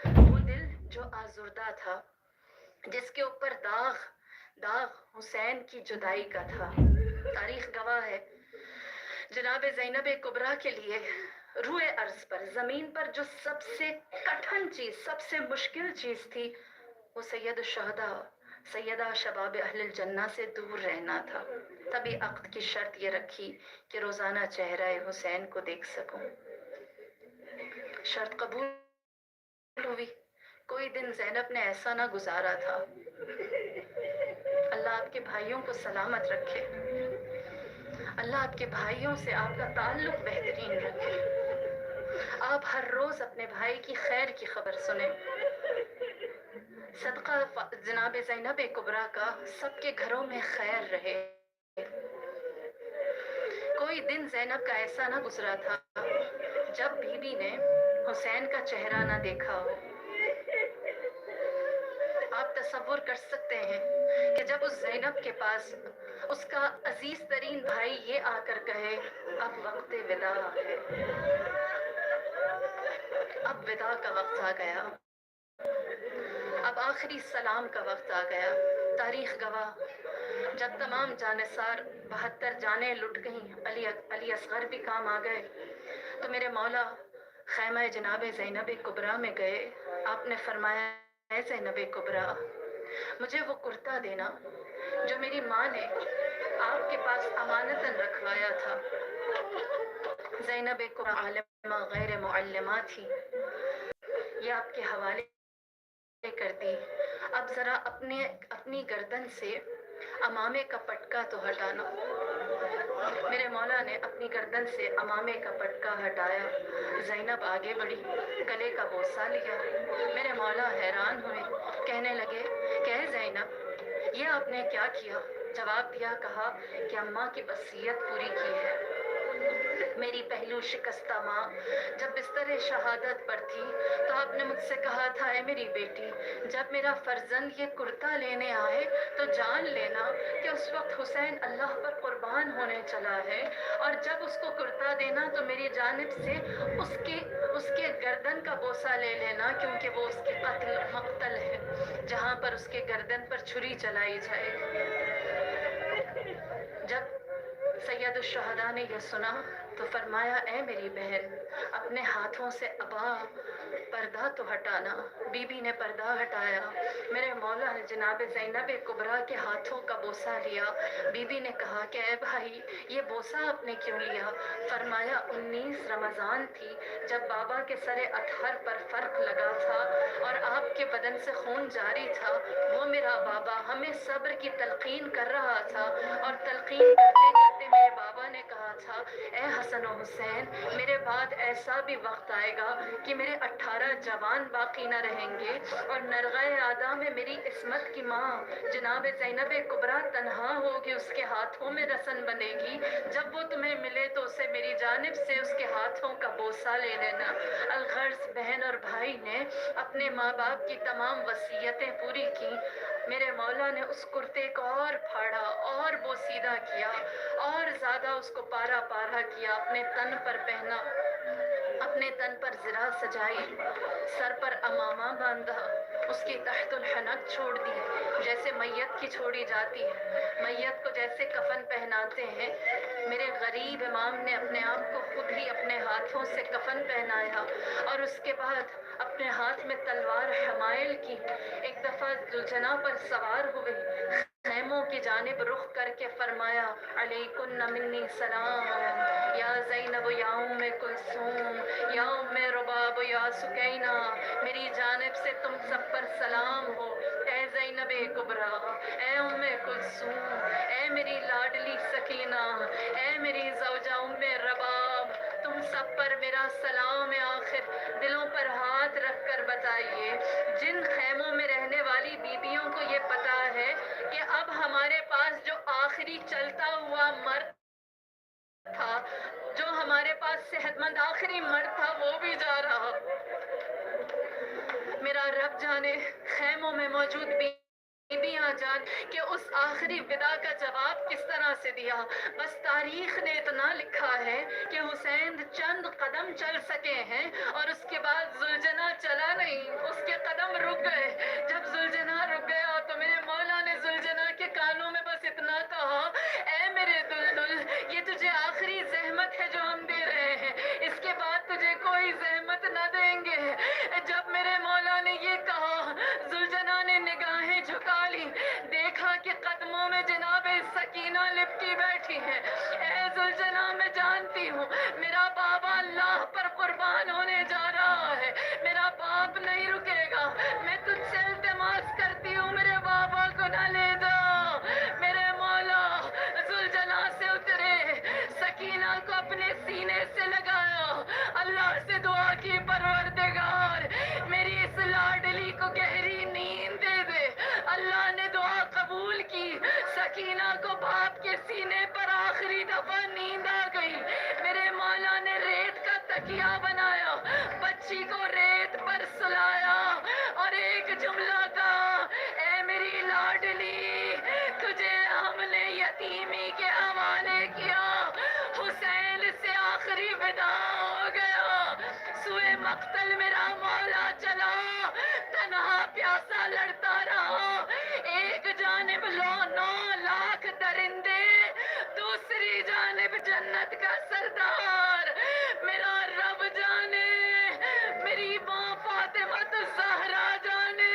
S1: وہ دل جو آزردہ تھا، جس کے اوپر داغ حسین کی جدائی کا تھا، تاریخ گواہ ہے جناب زینب کبریٰ کے لیے روئے ارض پر، زمین پر جو سب سے کٹھن چیز، سب سے مشکل چیز تھی وہ سید الشہداء، سیدہ شباب اہل الجنہ سے دور رہنا تھا. تبھی عقد کی شرط یہ رکھی کہ روزانہ چہرہ حسین کو دیکھ سکوں. شرط قبول ہوئی. کوئی دن زینب نے ایسا نہ گزارا تھا. اللہ آپ کے بھائیوں کو سلامت رکھے، اللہ آپ کے بھائیوں سے آپ کا تعلق بہترین رکھے. آپ ہر روز اپنے بھائی کی خیر کی خبر سنیں. صدقہ جناب زینب کبریٰ کا سب کے گھروں میں خیر رہے. کوئی دن زینب کا ایسا نہ گزرا تھا جب بی بی نے حسین کا چہرہ نہ دیکھا ہو. آپ تصور کر سکتے ہیں کہ جب اس زینب کے پاس اس کا عزیز ترین بھائی یہ آ کر کہے اب وقت وداع ہے، اب وداع کا وقت آ گیا، اب آخری سلام کا وقت آ گیا. تاریخ گواہ جب تمام جانثار 72 جانیں لٹ گئیں، علی اصغر بھی کام آ گئے تو میرے مولا خیمہ جناب زینب کبریٰ میں گئے. آپ نے فرمایا اے زینب کبریٰ مجھے وہ کرتا دینا جو میری ماں نے آپ کے پاس امانتاً رکھوایا تھا. زینب کبریٰ عالمہ غیر معلمہ تھی، یہ آپ کے حوالے کر دی. اب ذرا اپنی گردن سے امامے کا پٹکا تو ہٹانا. میرے مولا نے اپنی گردن سے امامے کا پٹکا ہٹایا، زینب آگے بڑھی، گلے کا بوسہ لیا۔ میرے مولا حیران ہوئے، کہنے لگے کہ اے زینب یہ آپ نے کیا کیا؟ جواب دیا، کہا کہ اماں کی وصیت پوری کی ہے۔ میری پہلو شکستہ ماں جب بستر شہادت پر تھی تو آپ نے مجھ سے کہا تھا، اے میری بیٹی جب میرا فرزند یہ کرتا لینے آئے تو جان لینا کہ اس وقت حسین اللہ پر قربان ہونے چلا ہے، اور جب اس کو کرتا دینا تو میری جانب سے اس کے گردن کا بوسہ لے لینا، کیونکہ وہ اس کے قتل مقتل ہے، جہاں پر اس کے گردن پر چھری چلائی جائے۔ جب سید الشہداء نے یہ سنا تو فرمایا، اے میری بہن اپنے ہاتھوں سے ابا پردہ تو ہٹانا۔ بی بی نے پردہ ہٹایا، میرے مولا نے جناب زینب کبریٰ کے ہاتھوں کا بوسہ لیا۔ بی بی نے کہا کہ اے بھائی یہ بوسہ آپ نے کیوں لیا؟ فرمایا 19 رمضان تھی جب بابا کے سر اطہر پر فرق لگا تھا اور آپ کے بدن سے خون جاری تھا، وہ میرا بابا ہمیں صبر کی تلقین کر رہا تھا، اور تلقین کرتے کرتے میرے بابا نے کہا تھا، اے حسن و حسین میرے بعد ایسا بھی وقت آئے گا کہ میرے 18 جوان باقی نہ رہیں گے، اور نرغہ اعدا میں میری عصمت کی ماں جناب زینب کبریٰ تنہا ہوگی، اس کے ہاتھوں میں رسن بنے گی، جب وہ تمہیں ملے تو اسے میری جانب سے اس کے ہاتھوں کا بوسہ لے لینا۔ الغرض بہن اور بھائی نے اپنے ماں باپ کی تمام وصیتیں پوری کی۔ میرے مولا نے اس کرتے کو اور پھاڑا اور بوسیدہ کیا، اور زیادہ اس کو پارا پارا کیا، اپنے تن پر پہنا، اپنے تن پر زرہ سجائی، سر پر امامہ باندھا، اس کی تحت الحنک چھوڑ دی، جیسے میت کی چھوڑی جاتی ہے، میت کو جیسے کفن پہناتے ہیں، میرے غریب امام نے اپنے آپ کو خود ہی اپنے ہاتھوں سے کفن پہنایا، اور اس کے بعد اپنے ہاتھ میں تلوار حمائل کی، ایک دفعہ ذوالجناح پر سوار ہوئے، خیموں کی جانب رخ کر کے فرمایا، علیکن منی سلام یا زینب یا ام کلثوم یا ام رباب یا سکینہ، میری جانب سے تم سب پر سلام ہو، اے زینب کبریٰ، اے ام کلثوم، اے میری لاڈلی سکینہ، اے میری زوجہ ام رباب، تم سب پر میرا سلام ہے۔ آخر دلوں پر ہاتھ رکھ کر بتائیے، جن خیموں میں رہنے والی بیویوں کو یہ پتا ہے کہ اب ہمارے پاس جو آخری چلتا ہوا مرد تھا، جو ہمارے پاس صحت مند آخری مرد تھا، وہ بھی جا رہا، میرا رب جانے خیموں میں موجود بیبیاں جان کہ اس آخری ودا کا جواب کس طرح سے دیا۔ بس تاریخ نے اتنا لکھا ہے کہ حسین چند قدم چل سکے ہیں، اور اس کے بعد ذوالجناح چلا نہیں، اس کے قدم رک گئے۔ جب ذوالجناح رک گیا تو میرے مولا نے ذوالجناح کے کانوں میں بس اتنا کہا، اے میرے دلدل، یہ تجھے آخری زحمت ہے جو ہم دے رہے ہیں، اس کے بعد تجھے کوئی زحمت نہ دیں گے۔ جب میرے مولا نے یہ کہا، ذوالجناح نے نگاہیں جھکا لی، دیکھا کہ قدموں میں جناب سکینہ لپٹی بیٹھی ہے۔ اے ذوالجناح میں جانتی ہوں میرا بابا اللہ پر قربان ہونے جا رہا ہے، میرا باپ نہیں رکے گا، میں تجھ سے التماس کرتی ہوں میرے بابا کو نہ لے جا۔ میرے مولا ذوالجناح سے اترے، سکینہ کو اپنے سینے سے لگایا، اللہ سے دعا کی، پروردگار میری اس لاڈلی کو گہری نیند دے دے۔ اللہ نے دعا قبول کی، سکینہ کو باپ کے سینے پر آخری دفعہ نیند آ گئی۔ میرے مولا نے ریت کا تکیہ بنایا، بچی کو ریت پر سلایا، اور ایک جملہ کہا، اے میری لاڈلی، تجھے ہم نے یتیمی کے حوالے کیا، حسین سے آخری ودا ہو گیا، سوئے مقتل میرا مولا چلا، تنہا پیاسا لڑتا رہا، ایک جانب 9 لاکھ درندے، دوسری جانب جنت کا سردار، میرا رب جانے، میری ماں فاطمہ الزہرا جانے،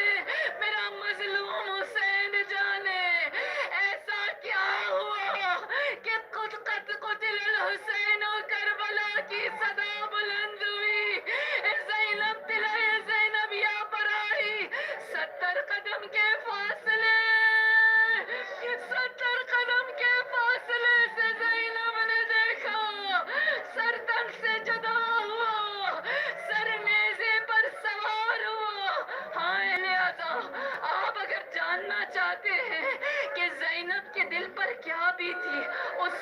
S1: میرا مظلوم حسین جانے، ایسا کیا ہوا کہ قتل الحسین و کربلا کی صدا بلند ہوئی، زینب طلعہ زینبیہ پر آئی، 70 قدم کے فاصلے، 70 قدم کے فاصلے سے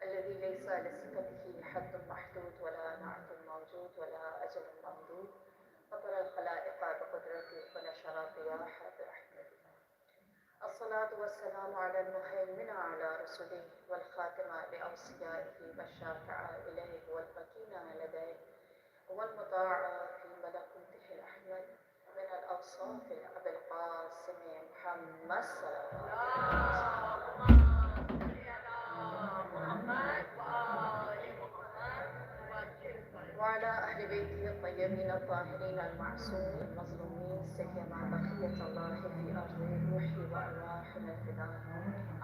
S1: الذي ليس لصفته حد محدود ولا نعت موجود ولا أجل ممدود، فطر الخلائق بقدرته ونشر الرياح برحمته. الصلاة والسلام على المهيمن على رسله والخاتم لأوصيائه والشافع إليه والمكين لديه والمطاع في ملكوته الأحمد من الأوصاف أبي القاسم محمد صلى الله عليه وسلم. وعلى أهل بيته الطيبين الطاهرين المعصومين المظلومين، سيما بقية الله في أرض روحي وأرواحنا الفداء.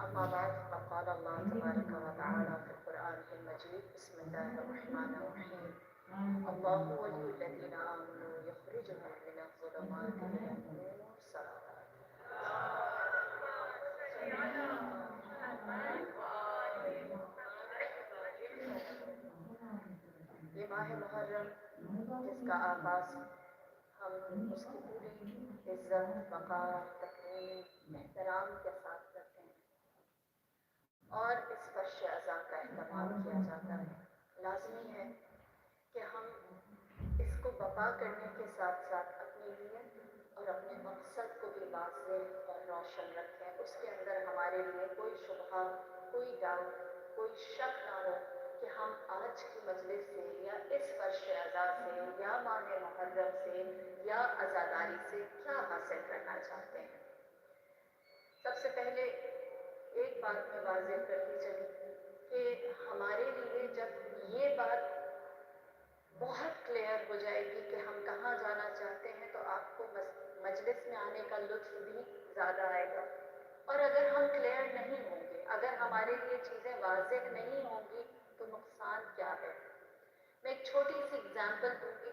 S1: أما بعد، فقال الله تبارك وتعالى في القرآن المجيد: بسم الله الرحمن الرحيم. الله ولي الذين آمنوا يخرجهم من الظلمات إلى النور. صلوات. یہ ماہ محرم جس کا آغاز ہم اس کی پوری عزت، وقار، تکریم، احترام کے ساتھ کرتے ہیں اور اس فرش اعضاء کا اہتمام کیا جاتا ہے، لازمی ہے کہ ہم اس کو بپا کرنے کے ساتھ ساتھ اپنی نیت اور اپنے مقصد کو بھی واضح اور روشن رکھیں، اس کے اندر ہمارے لیے کوئی شبہہ، کوئی ڈاؤٹ، کوئی شک نہ ہو کہ ہم آج کی مجلس سے یا اس فرش اعضاء سے یا ماہ محرم سے یا عزاداری سے کیا حاصل کرنا چاہتے ہیں۔ سب سے پہلے ایک بات میں واضح کرتی چلی کہ ہمارے لیے جب یہ بات بہت کلیئر ہو جائے گی کہ ہم کہاں جانا چاہتے ہیں، تو آپ کو مجلس میں آنے کا لطف بھی زیادہ آئے گا۔ اور اگر ہم کلیئر نہیں ہوں گے، اگر ہمارے لیے چیزیں واضح نہیں ہوں گی، تو نقصان کیا ہے؟ میں ایک چھوٹی سی اگزامپل دوں گی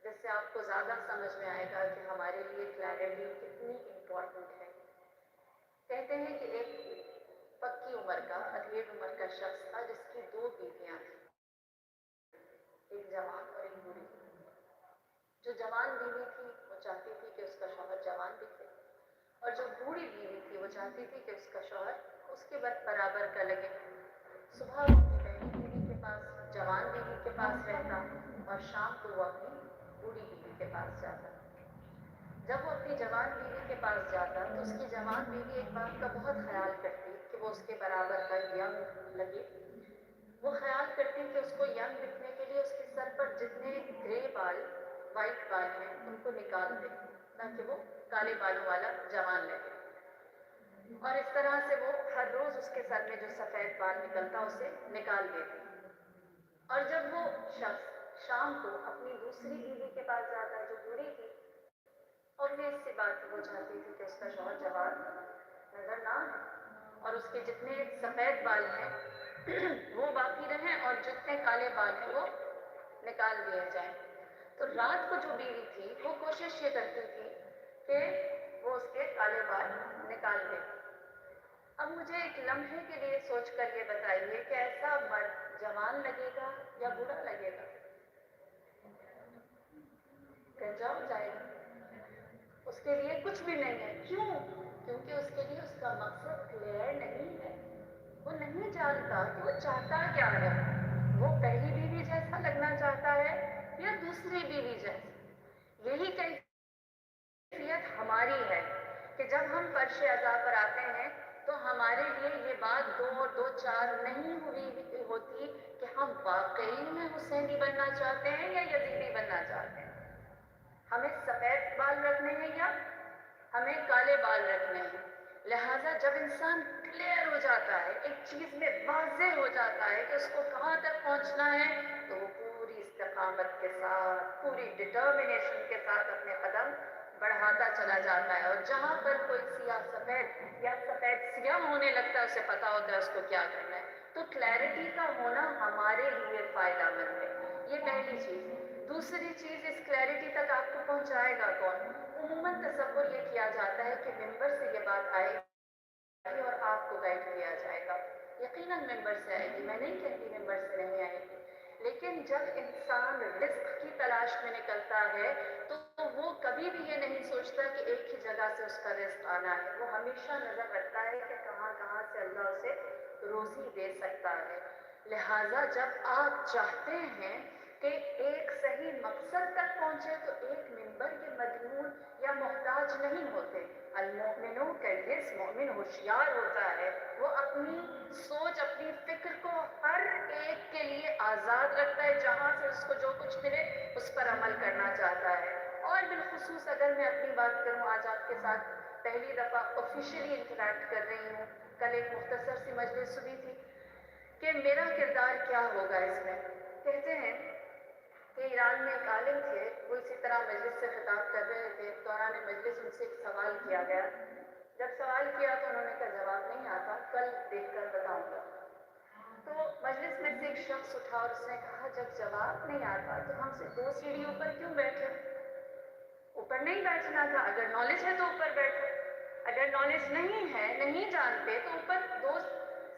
S1: جس سے آپ کو زیادہ سمجھ میں آئے گا کہ ہمارے لیے کلیئرٹی کتنی امپورٹنٹ ہے۔ کہتے ہیں کہ ایک پکی عمر کا، ادھیڑ عمر کا شخص تھا جس کی 2 بیویاں تھیں۔ جو جوان بیوی تھی وہ چاہتی تھی کہ اس کا شوہر جوان دکھے، اور جو بوڑھی بیوی تھی وہ چاہتی تھی کہ اس کا شوہر اس کے برابر کا لگے۔ صبح وہ اپنی پہلی بیوی کے پاس، جوان بیوی کے پاس رہتا، اور شام کو وہ اپنی بوڑھی بیوی کے پاس جاتا۔ جب وہ اپنی جوان بیوی کے پاس جاتا تو اس کی جوان بیوی ایک بات کا بہت خیال کرتی کہ وہ اس کے برابر کا ینگ لگے۔ وہ خیال کرتی کہ اس کو ینگ دکھنے کے لیے اس کے سر پر جتنے گرے بال، وائٹ بال ہیں ان کو نکال دے تاکہ وہ کالے بالوں والا جوان لگے، اور اس طرح سے وہ ہر روز اس کے سر میں جو سفید بال نکلتا اسے نکال دیتی۔ اور جب وہ شخص شام کو اپنی دوسری بیوی کے پاس جاتا جو بوڑھی تھی، obvious سی بات وہ چاہتی تھی کہ اس کا شوہر جوان نظر نہ آئے اور اس کے جتنے سفید بال ہیں وہ باقی رہیں اور جتنے کالے بال ہیں وہ نکال دیے جائیں۔ تو رات کو جو بیوی تھی وہ کوشش یہ کرتی تھی کہ وہ اس کے کالے بال نکال دے۔ اب مجھے ایک لمحے کے لیے سوچ کر یہ بتائیے کہ ایسا مرد جوان لگے گا یا بوڑھا لگے گا؟ گنجا ہو جائے گا، اس کے لیے کچھ بھی نہیں ہے۔ کیوں؟ کیونکہ اس کے لیے اس کا مقصد کلیئر نہیں ہے، وہ نہیں جانتا کہ وہ چاہتا کیا ہے۔ وہ پہلی بیوی جیسا لگنا چاہتا ہے یا دوسری بیوی جیسا؟ یہی کیفیت ہماری ہے کہ جب ہم فرش عزا پر آتے ہیں تو ہمارے لیے یہ بات دو اور دو چار نہیں ہوئی ہوتی کہ ہم واقعی میں حسینی بننا چاہتے ہیں یا یزیدی بننا چاہتے ہیں۔ ہمیں سفید بال رکھنے ہیں یا ہمیں کالے بال رکھنے ہیں۔ لہٰذا جب انسان کلیئر ہو جاتا ہے، ایک چیز میں واضح ہو جاتا ہے کہ اس کو کہاں تک پہنچنا ہے، تو وہ پوری استقامت کے ساتھ، پوری ڈٹرمنیشن کے ساتھ اپنے قدم بڑھاتا چلا جاتا ہے، اور جہاں پر کوئی سیاہ سفید یا سفید سیاہ ہونے لگتا ہے اسے پتا ہوتا ہے اس کو کیا کرنا ہے۔ تو کلیئرٹی کا ہونا ہمارے لیے فائدہ مند ہے، یہ پہلی چیز۔ دوسری چیز، اس کلیئرٹی تک آپ کو پہنچائے گا کون؟ عموماً تصور یہ کیا جاتا ہے کہ ممبر سے یہ بات آئے گی اور آپ کو گائیڈ کیا جائے گا۔ یقیناً ممبر سے آئے گی، میں نہیں کہتی ممبر سے نہیں آئے گی، لیکن جب انسان رزق کی تلاش میں نکلتا ہے تو وہ کبھی بھی یہ نہیں سوچتا کہ ایک ہی جگہ سے اس کا رزق آنا ہے، وہ ہمیشہ نظر رکھتا ہے کہ کہاں کہاں سے اللہ اسے روزی دے سکتا ہے۔ لہٰذا جب آپ چاہتے ہیں کہ ایک صحیح مقصد تک پہنچے تو ایک ممبر کے مدیون یا محتاج نہیں ہوتے۔ المؤمنوں کالجس، مومن ہوشیار ہوتا ہے، وہ اپنی سوچ، اپنی فکر کو ہر ایک کے لیے آزاد رکھتا ہے، جہاں سے اس کو جو کچھ ملے اس پر عمل کرنا چاہتا ہے۔ اور بالخصوص اگر میں اپنی بات کروں، آج آپ کے ساتھ پہلی دفعہ آفیشیلی انٹریکٹ کر رہی ہوں، کل ایک مختصر سی مجلس ہوئی تھی کہ میرا کردار کیا ہوگا اس میں۔ کہتے ہیں کہ ایران میں ایک عالم تھے، وہ اسی طرح مجلس سے خطاب کر رہے تھے، دوران مجلس ان سے ایک سوال کیا گیا۔ جب سوال کیا تو انہوں نے کہا جواب نہیں آتا، کل دیکھ کر بتاؤں گا۔ تو مجلس میں سے ایک شخص اٹھا اور اس نے کہا جب جواب نہیں آتا تو ہم سے 2 سیڑھیوں پر کیوں بیٹھے؟ اوپر نہیں بیٹھنا تھا، اگر نالج ہے تو اوپر بیٹھو، اگر نالج نہیں ہے، نہیں جانتے تو اوپر 2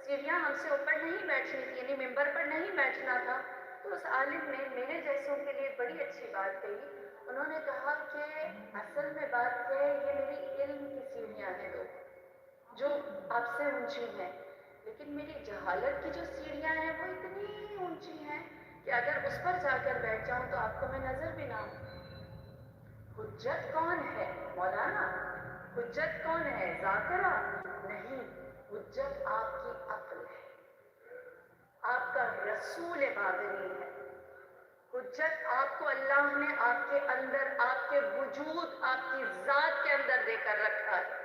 S1: سیڑھیاں ہم سے اوپر نہیں بیٹھنی تھی، یعنی ممبر پر نہیں بیٹھنا تھا۔ تو اس عالم نے میرے جیسوں کے لیے بڑی اچھی بات کہی، انہوں نے کہا کہ اصل میں بات ہے یہ میری علم کی سیڑھیاں ہیں جو آپ سے اونچی ہیں، لیکن میری جہالت کی جو سیڑھیاں ہیں وہ اتنی اونچی ہیں کہ اگر اس پر جا کر بیٹھ جاؤں تو آپ کو میں نظر بھی نہ آؤں۔ حجت کون ہے؟ مولانا؟ حجت کون ہے؟ ذاکرہ؟ نہیں، حجت آپ کی عقل ہے، آپ کا رسول باطنی ہے۔ حجت آپ کو اللہ نے آپ کے اندر، آپ کے وجود، آپ کی ذات کے اندر دے کر رکھا ہے،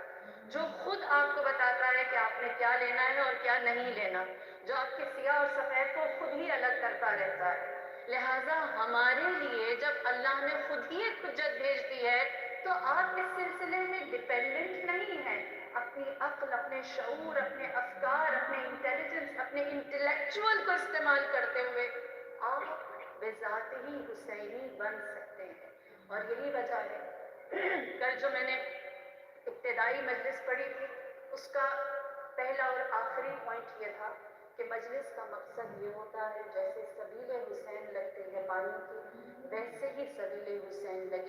S1: جو خود آپ کو بتاتا ہے کہ آپ نے کیا لینا ہے اور کیا نہیں لینا، جو آپ کے سیاہ اور سفید کو خود ہی الگ کرتا رہتا ہے۔ لہٰذا ہمارے لیے جب اللہ نے خود ہی ایک حجت بھیج دی ہے تو آپ اس سلسلے میں ڈپینڈنٹ نہیں ہیں۔ اپنی عقل، اپنے شعور، اپنے افکار، اپنے انٹیلیجنس، اپنے انٹلیکچوئل کو استعمال کرتے ہوئے آپ بذات ہی حسینی بن سکتے ہیں۔ اور یہی وجہ ہے کل جو میں نے ابتدائی مجلس پڑھی تھی اس کا پہلا اور آخری پوائنٹ یہ تھا کہ مجلس کا مقصد یہ ہوتا ہے جیسے سبیل حسین لگتے ہیں پانی کی، ویسے ہی سبیل حسین لگے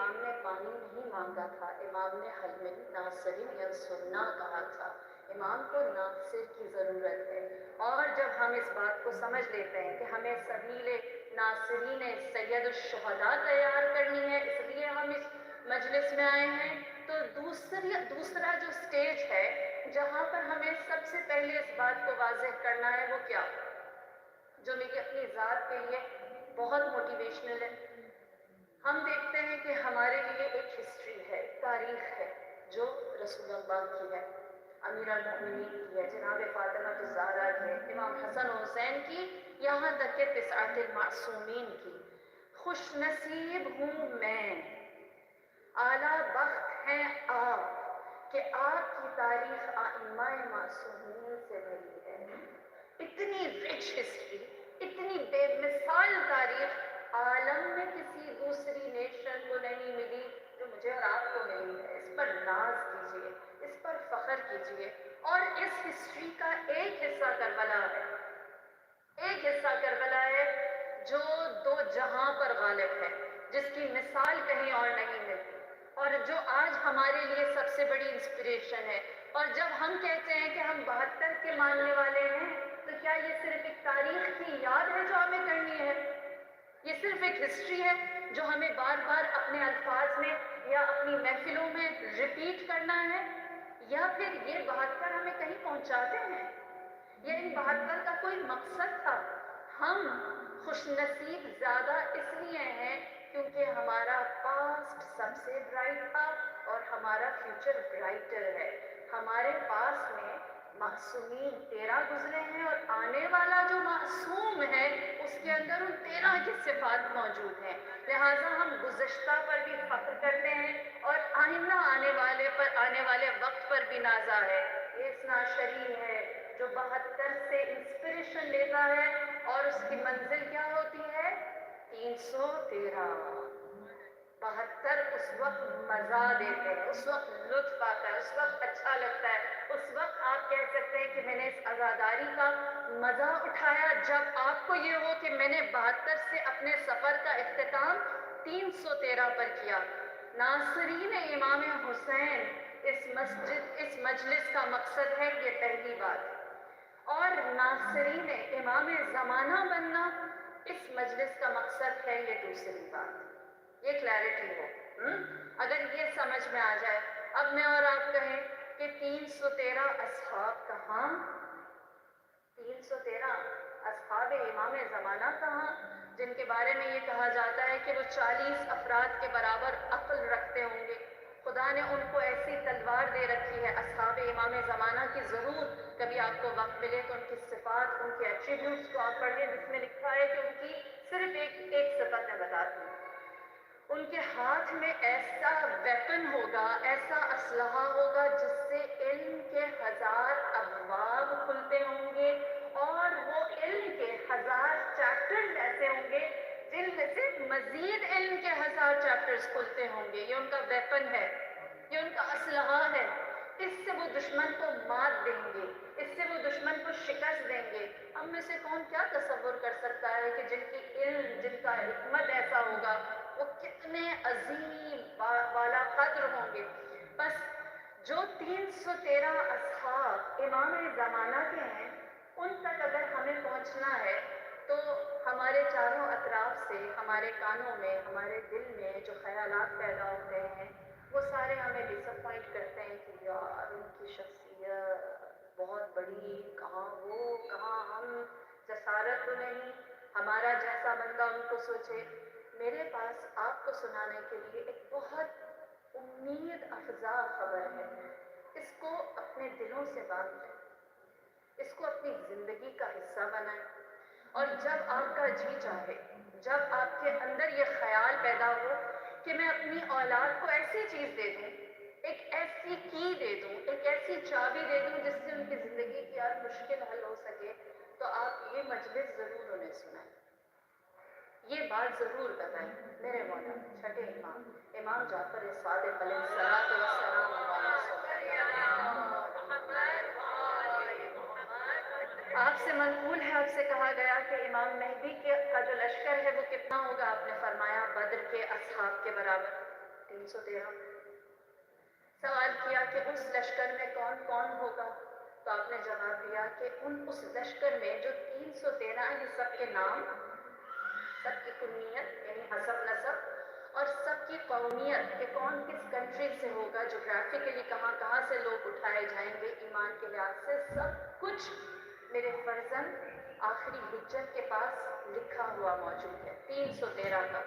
S1: امام نے پانی نہیں مانگا تھا، امام نے حل من ناصرین ینصرنا کہا تھا۔ امام کو ناصر کی ضرورت ہے، اور جب ہم اس بات کو سمجھ لیتے ہیں کہ ہمیں سبیل ناصرین سید الشہداء تیار کرنی ہے، اس لیے ہم اس مجلس میں آئے ہیں، تو دوسرا جو سٹیج ہے جہاں پر ہمیں سب سے پہلے اس بات کو واضح کرنا ہے، وہ کیا، جو میری اپنی ذات کے لیے بہت موٹیویشنل ہے۔ ہم دیکھتے ہیں کہ ہمارے لیے ایک ہسٹری ہے، تاریخ ہے، جو رسول اللہ کی ہے، امیر المؤمنین کی ہے، جناب فاطمہ الزہرا کی ہے، امام حسن و حسین کی، یہاں تک کہ تسعۃ المعصومین کی۔ خوش نصیب ہوں میں، اعلیٰ بخت ہیں آپ کہ آپ کی تاریخ ائمہ معصومین سے ملی ہے۔ اتنی رچ ہسٹری، اتنی بے مثال تاریخ عالم میں کسی دوسری نیشن کو نہیں ملی جو مجھے اور آپ کو ملی ہے۔ اس پر ناز کیجیے، اس پر فخر کیجیے، اور اس ہسٹری کا ایک حصہ کربلا ہے، ایک حصہ کربلا ہے جو دو جہاں پر غالب ہے، جس کی مثال کہیں اور نہیں ملتی، اور جو آج ہمارے لیے سب سے بڑی انسپریشن ہے۔ اور جب ہم کہتے ہیں کہ ہم 72 کے ماننے والے ہیں، تو کیا یہ صرف ایک تاریخ کی یاد ہے جو ہمیں کرنی ہے؟ یہ صرف ایک ہسٹری ہے جو ہمیں بار بار اپنے الفاظ میں یا اپنی محفلوں میں ریپیٹ کرنا ہے، یا پھر یہ 72 ہمیں کہیں پہنچاتے ہیں؟ یہ ان 72 کا کوئی مقصد تھا؟ ہم خوش نصیب زیادہ اس لیے ہیں کیونکہ ہمارا پاسٹ سب سے برائٹ تھا اور ہمارا فیوچر برائٹر ہے۔ ہمارے پاس میں معصومین 13 گزرے ہیں، اور آنے والا جو معصوم ہے اس کے اندر ان 13 کی صفات موجود ہیں، لہٰذا ہم گزشتہ پر بھی فخر کرتے ہیں اور آئندہ آنے والے وقت پر بھی نازا ہے۔ یہ اثنا عشری ہے جو 72 سے انسپریشن لیتا ہے، اور اس کی منزل کیا ہوتی ہے؟ 313۔ 72 اس وقت مزہ دیتے ہیں، اس وقت لطف آتا ہے، اس وقت اچھا لگتا ہے، اس وقت آپ کہہ سکتے ہیں کہ میں نے اس عزاداری کا مزہ اٹھایا، جب آپ کو یہ ہو کہ میں نے 72 سے اپنے سفر کا اختتام 313 پر کیا۔ ناصرین امام حسین اس مجلس کا مقصد ہے، یہ پہلی بات، اور ناصرین امام زمانہ بننا اس مجلس کا مقصد ہے، یہ دوسری بات۔ یہ کلیئرٹی ہو، اگر یہ سمجھ میں آ جائے، اب میں اور آپ کہیں کہ 313 اصحاب کہاں؟ 313 اصحاب امام زمانہ کہاں، جن کے بارے میں یہ کہا جاتا ہے کہ وہ 40 افراد کے برابر عقل رکھتے ہوں گے۔ خدا نے ان کو ایسی تلوار دے رکھی ہے، اصحاب امام زمانہ کی ضرور کبھی آپ کو وقت ملے تو ان کی صفات، ان کے ایٹریبیوٹس کو آپ پڑھیں، جس میں لکھا ہے کہ ان کی صرف ایک صفت میں بتاتی ہوں، ان کے ہاتھ میں ایسا ویپن ہوگا، ایسا اسلحہ ہوگا جس سے علم کے 1000 ابواب کھلتے ہوں گے، اور وہ علم کے 1000 چیپٹرز ایسے ہوں گے جن میں سے مزید علم کے 1000 چیپٹرز کھلتے ہوں گے۔ یہ ان کا ویپن ہے، یہ ان کا اسلحہ ہے، اس سے وہ دشمن کو مات دیں گے، اس سے وہ دشمن کو شکست دیں گے۔ ہم میں سے کون کیا تصور کر سکتا ہے کہ جن کی علم، جن کا حکمت ایسا ہوگا، وہ کتنے عظیم والا قدر ہوں گے۔ بس جو 313 اصحاب امام زمانہ کے ہیں، ان تک اگر ہمیں پہنچنا ہے تو ہمارے چاروں اطراف سے، ہمارے کانوں میں، ہمارے دل میں جو خیالات پیدا ہوتے ہیں، وہ سارے ہمیں ڈس اپوائنٹ کرتے ہیں کہ یار ان کی شخصیت بہت بڑی، کہاں وہ، کہاں ہم، جسارت تو نہیں ہمارا جیسا بندہ ان کو سوچے۔ میرے پاس آپ کو سنانے کے لیے ایک بہت امید افزا خبر ہے، اس کو اپنے دلوں سے باندھ لیں، اس کو اپنی زندگی کا حصہ بنائیں، اور جب آپ کا جی چاہے، جب آپ کے اندر یہ خیال پیدا ہو کہ میں اپنی اولاد کو ایسی چیز دے دوں، ایک ایسی کی دے دوں، ایک ایسی چابی دے دوں جس سے ان کی زندگی کی ہر مشکل حل ہو سکے، تو آپ یہ مجلس ضرور انہیں سنائیں، یہ بات ضرور بتائیں۔ میرے مولا چھٹے امام، امام جعفر صادق علیہ الصلوۃ والسلام، آپ سے منقول ہے، آپ سے کہا گیا کہ امام مہدی کا جو لشکر ہے وہ کتنا ہوگا؟ آپ نے فرمایا بدر کے اصحاب کے برابر۔ 313 سوال کیا کہ اس لشکر میں کون کون ہوگا؟ تو آپ نے جواب دیا کہ اس لشکر میں جو 313 ہیں سب کے نام، سب کی کنیت یعنی حسب نسب اور سب کی قومیت کہ کون کس کنٹری سے ہوگا، جغرافیکلی کہاں کہاں سے لوگ اٹھائے جائیں گے ایمان کے لحاظ سے، سب کچھ میرے فرزند آخری حجت کے پاس لکھا ہوا موجود ہے 313 کا۔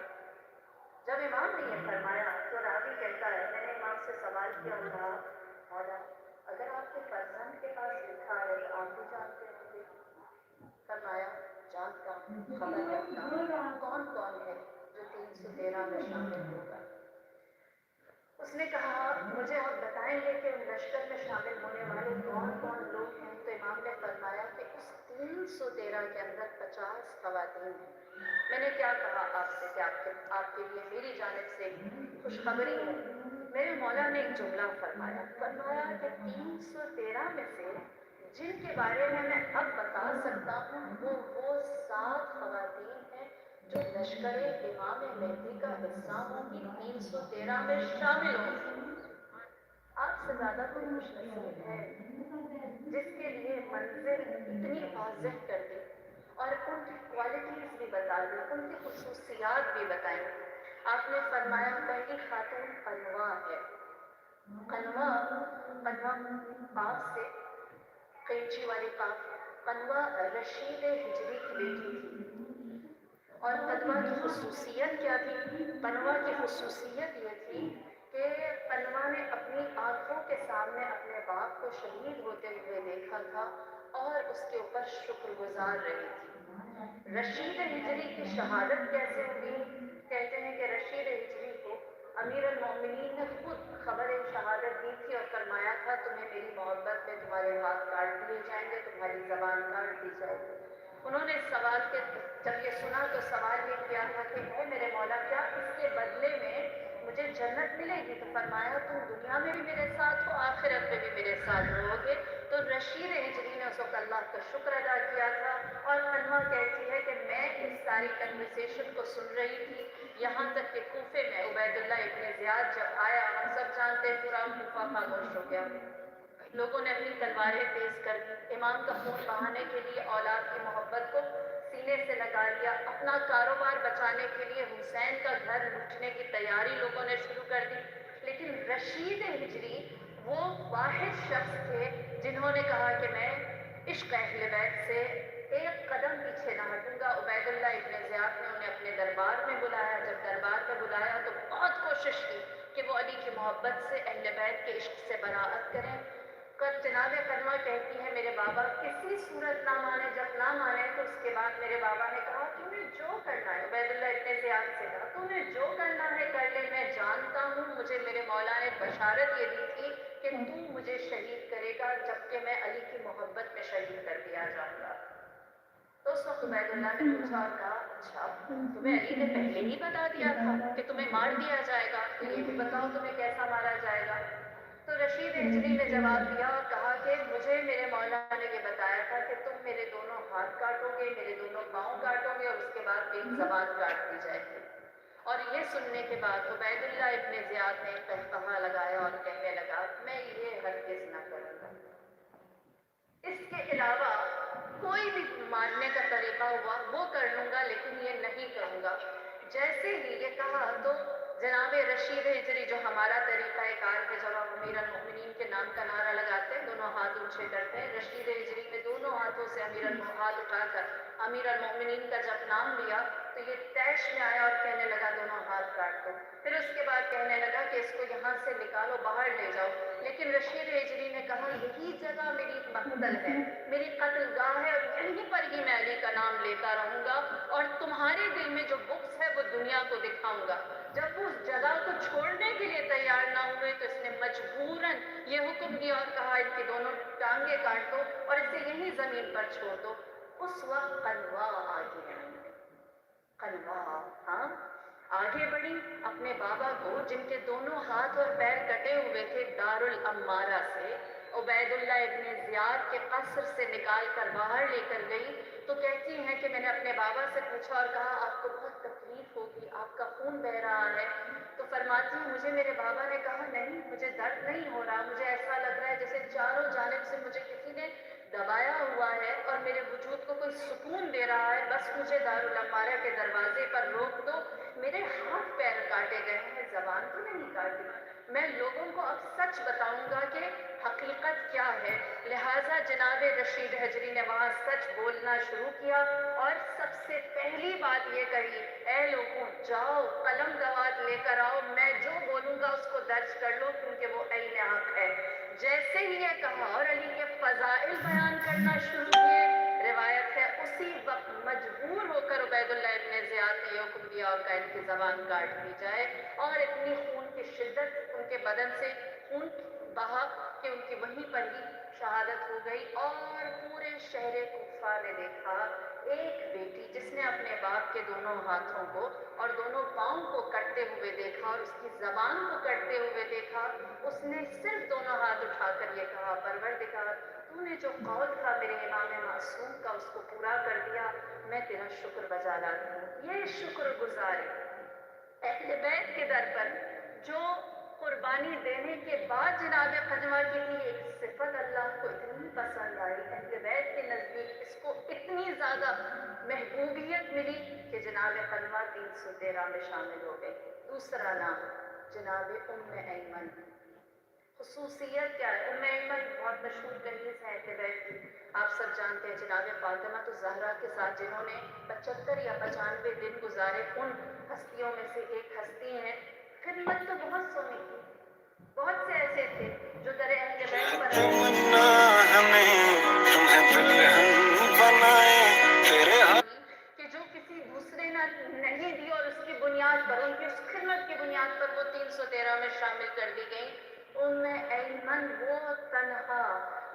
S1: جب امام نے یہ فرمایا تو راوی کہتا ہے میں نے امام سے سوال کیا اور کہا مولا اگر آپ کے فرزند کے پاس لکھا ہے تو آپ بھی جانتے ہوں گے؟ فرمایا جانتا ہوں، خبر رکھتا ہوں کون کون ہے جو 313 میں شامل ہوگا۔ اس نے کہا مجھے آپ بتائیں گے کہ ان لشکر میں شامل ہونے والے کون کون لوگ ہیں؟ تو امام نے فرمایا کہ اس 313 کے اندر 50 خواتین ہیں۔ میں نے کیا کہا آپ سے کہ آپ کے لیے میری جانب سے خوشخبری ہے۔ میرے مولا نے ایک جملہ فرمایا کہ 313 میں سے جن کے بارے میں اب بتا سکتا ہوں وہ 7 خواتین ہیں جو لشکر امام مہدی کا حصہ ہوں گی، 313 میں شامل ہوں گی۔ آپ سے زیادہ کوئی خوش نصیب ہے جس کے لیے منزل اتنی واضح کر دی اور ان کی کوالٹیز بھی بتا دی، ان کی خصوصیات بھی بتائیں۔ آپ نے فرمایا پہلی خاتون قنوہ ہے۔ قنوہ پاک سے قینچی والی پاک، قنوہ رشید ہجری کی بیٹی تھی۔ اور قنوہ کی خصوصیت کیا تھی؟ قنوہ کی خصوصیت یہ تھی کہ قنوہ نے اپنی آنکھوں کے سامنے اپنے باپ کو شہید ہوتے ہوئے دیکھا تھا اور اس کے اوپر شکر گزار رہی تھی۔ رشید ہجری کی شہادت کیسے ہوئی؟ کہتے ہیں کہ رشید ہجری کو امیر المومنین نے خود خبر شہادت دی تھی اور فرمایا تھا تمہیں میری محبت میں تمہارے ہاتھ کاٹ دیے جائیں گے، تمہاری زبان کاٹ دی جائے گی۔ انہوں نے سوال کے جب یہ سنا تو سوال یہ کیا تھا کہ اے میرے مولا کیا اس کے بدلے میں مجھے جنت ملے گی؟ تو فرمایا تم دنیا میں بھی میرے ساتھ ہو، آخرت میں بھی میرے ساتھ رہو گے۔ تو رشید ہجری نے اس وقت اللہ کا شکر ادا کیا تھا اور قنوہ کہتی ہے کہ میں اس ساری کنورسیشن کو سن رہی تھی یہاں تک کہ کوفے میں عبید اللہ ابن زیاد جب آیا، ہم سب جانتے ہیں پورا کوفہ خاموش ہو گیا، لوگوں نے اپنی تلواریں تیز کر دی، امام کا خون بہانے کے لیے اولاد کی محبت کو سینے سے لگا لیا، اپنا کاروبار بچانے کے لیے حسین کا گھر لوٹنے کی تیاری لوگوں نے شروع کر دی۔ لیکن رشید ہجری وہ واحد شخص تھے جنہوں نے کہا کہ میں عشق اہل بیت سے ایک قدم پیچھے نہ ہٹوں گا۔ عبید اللہ ابن زیاد نے انہیں اپنے دربار میں بلایا، جب دربار میں بلایا تو بہت کوشش کی کہ وہ علی کی محبت سے اہل بیت کے عشق سے براعت کریں۔ جناب قنوہ کہتی ہے میرے بابا کسی صورت نہ مانے، جب نہ مانے تو اس کے بعد میرے بابا نے کہا تمہیں جو کرنا ہے، عبید اللہ ابن زیاد سے کہا تمہیں جو کرنا ہے کر لے، میں جانتا ہوں مجھے میرے مولا نے بشارت یہ دی تھی کہ تو مجھے شہید کرے گا جبکہ میں علی کی محبت میں شہید کر دیا جاؤں گا۔ تو اس وقت عبید اللہ نے پوچھا اور کہا اچھا تمہیں علی نے پہلے ہی بتا دیا تھا کہ تمہیں مار دیا جائے گا، تو یہ بھی بتاؤ تمہیں کیسا مارا جائے گا؟ تو رشید ہجری نے جواب دیا اور کہا کہ مجھے میرے مولا نے یہ بتایا تھا کہ تم میرے دونوں ہاتھ کاٹو گے، میرے دونوں پاؤں کاٹو گے اور اس کے بعد میری زبان کاٹ دی جائے گی۔ اور یہ سننے کے بعد عبید اللہ ابن زیاد نے قہقہا لگایا اور کہنے لگا میں یہ ہرگز نہ کروں گا، اس کے علاوہ کوئی بھی ماننے کا طریقہ ہوا وہ کر لوں گا لیکن یہ نہیں کروں گا۔ جیسے ہی یہ کہا تو جناب رشید ہجری جو ہمارا طریقہ کار ہے جب ہم امیر المؤمنین کے نام کا نعرہ لگاتے ہیں دونوں ہاتھ اونچے کرتے ہیں، رشید ہجری نے دونوں ہاتھوں سے ہاتھ اٹھا کر امیر المؤمنین کا جب نام لیا تو یہ طیش میں آیا اور کہنے لگا دونوں ہاتھ کاٹ دو۔ پھر اس کے بعد کہنے لگا کہ اس کو یہاں سے نکالو، باہر لے جاؤ، لیکن رشید ہجری نے کہا یہی جگہ میری مقتل ہے، میری قتل گاہ ہے اور یہیں پر ہی میں علی کا نام لیتا رہوں گا اور تمہارے دل میں جو بغض ہے وہ دنیا کو دکھاؤں گا۔ جب وہ اس جگہ کو چھوڑنے کے لیے تیار نہ ہوئے تو اس نے مجبوراً یہ حکم دیا اور کہا ان کی دونوں ٹانگیں کاٹ دو اور اسے یہیں زمین پر چھوڑ دو۔ اس وقت قنوہ آگے آئی، قنوہ ہاں آگے بڑھی اپنے بابا کو جن کے دونوں ہاتھ اور پیر کٹے ہوئے تھے دارالامارہ سے عبید اللہ ابن زیاد کے قصر سے نکال کر باہر لے کر گئی تو کہتی ہیں کہ میں نے اپنے بابا سے پوچھا اور کہا آپ کو بہت تکلیف ہوگی، آپ کا خون بہہ رہا ہے، تو فرماتی ہیں مجھے میرے بابا نے کہا نہیں مجھے درد نہیں ہو رہا, مجھے ایسا لگ رہا ہے جیسے چاروں جانب سے مجھے کسی نے دبایا ہوا ہے اور میرے وجود کو کوئی سکون دے رہا ہے, بس مجھے دارالعمارہ کے دروازے پر روک دو, میرے ہاتھ پیر کاٹے گئے ہیں, زبان تو نہیں کاٹی, میں لوگوں کو اب سچ بتاؤں گا کہ حقیقت کیا ہے. لہٰذا جناب رشید حجری نے وہاں سچ بولنا شروع کیا اور سب سے پہلی بات یہ کہی, اے لوگوں جاؤ قلم دوات لے کر آؤ, میں جو بولوں گا اس کو درج کر لو کیونکہ وہ عین حق ہے. جیسے ہی یہ کہا اور علی کے فضائل بیان کرنا شروع کیے, روایت ہے اسی وقت مجبور ہو کر عبید اللہ ابن زیاد نے یہ حکم دیا اور کہا ان کی زبان کاٹ دی جائے, اور اتنی خون کی شدت ان کے بدن سے خون بہا کہ ان کی وہیں پر ہی شہادت ہو گئی. اور پورے شہر کوفہ نے دیکھا ایک بیٹی جس نے اپنے باپ کے دونوں ہاتھوں کو اور دونوں پاؤں کو کٹتے ہوئے دیکھا اور اس کی زبان کو کٹتے ہوئے دیکھا, اس نے صرف دونوں ہاتھ اٹھا کر یہ کہا پروردگار تو نے جو قول تھا میرے امام معصوم کا اس کو پورا کر دیا, میں تیرا شکر بجا لاتی ہوں. یہ شکر گزاری اہل بیت کے در پر جو قربانی دینے کے بعد جناب قدوہ کی تھی, ایک صفت اللہ کو اتنی پسند آئی, اہل بیت کے نزدیک اس کو اتنی زیادہ محبوبیت ملی کہ جناب قدوہ 313 میں شامل ہو گئے. دوسرا نام جناب ایمن. خصوصیت کیا ہے؟ ایمن بہت مشہور کنیز ہے اہل بیت کی, آپ سب جانتے ہیں جناب فاطمہ الزہرا کے ساتھ جنہوں نے 75 یا 95 دن گزارے, ان ہستیوں میں سے ایک ہستی ہیں. خدمت تو بہت سونی کی, بہت سے ایسے تھے جو در اہل بیت پر
S2: تمنا ہمیں تمہیں دلہن بنائے تیرے ہاتھ
S1: کہ جو کسی دوسرے نے نہیں دی اور اس کی بنیاد پر ان کی اس خدمت کی بنیاد پر وہ 313 میں شامل کر دی گئی. ایمن وہ تنہا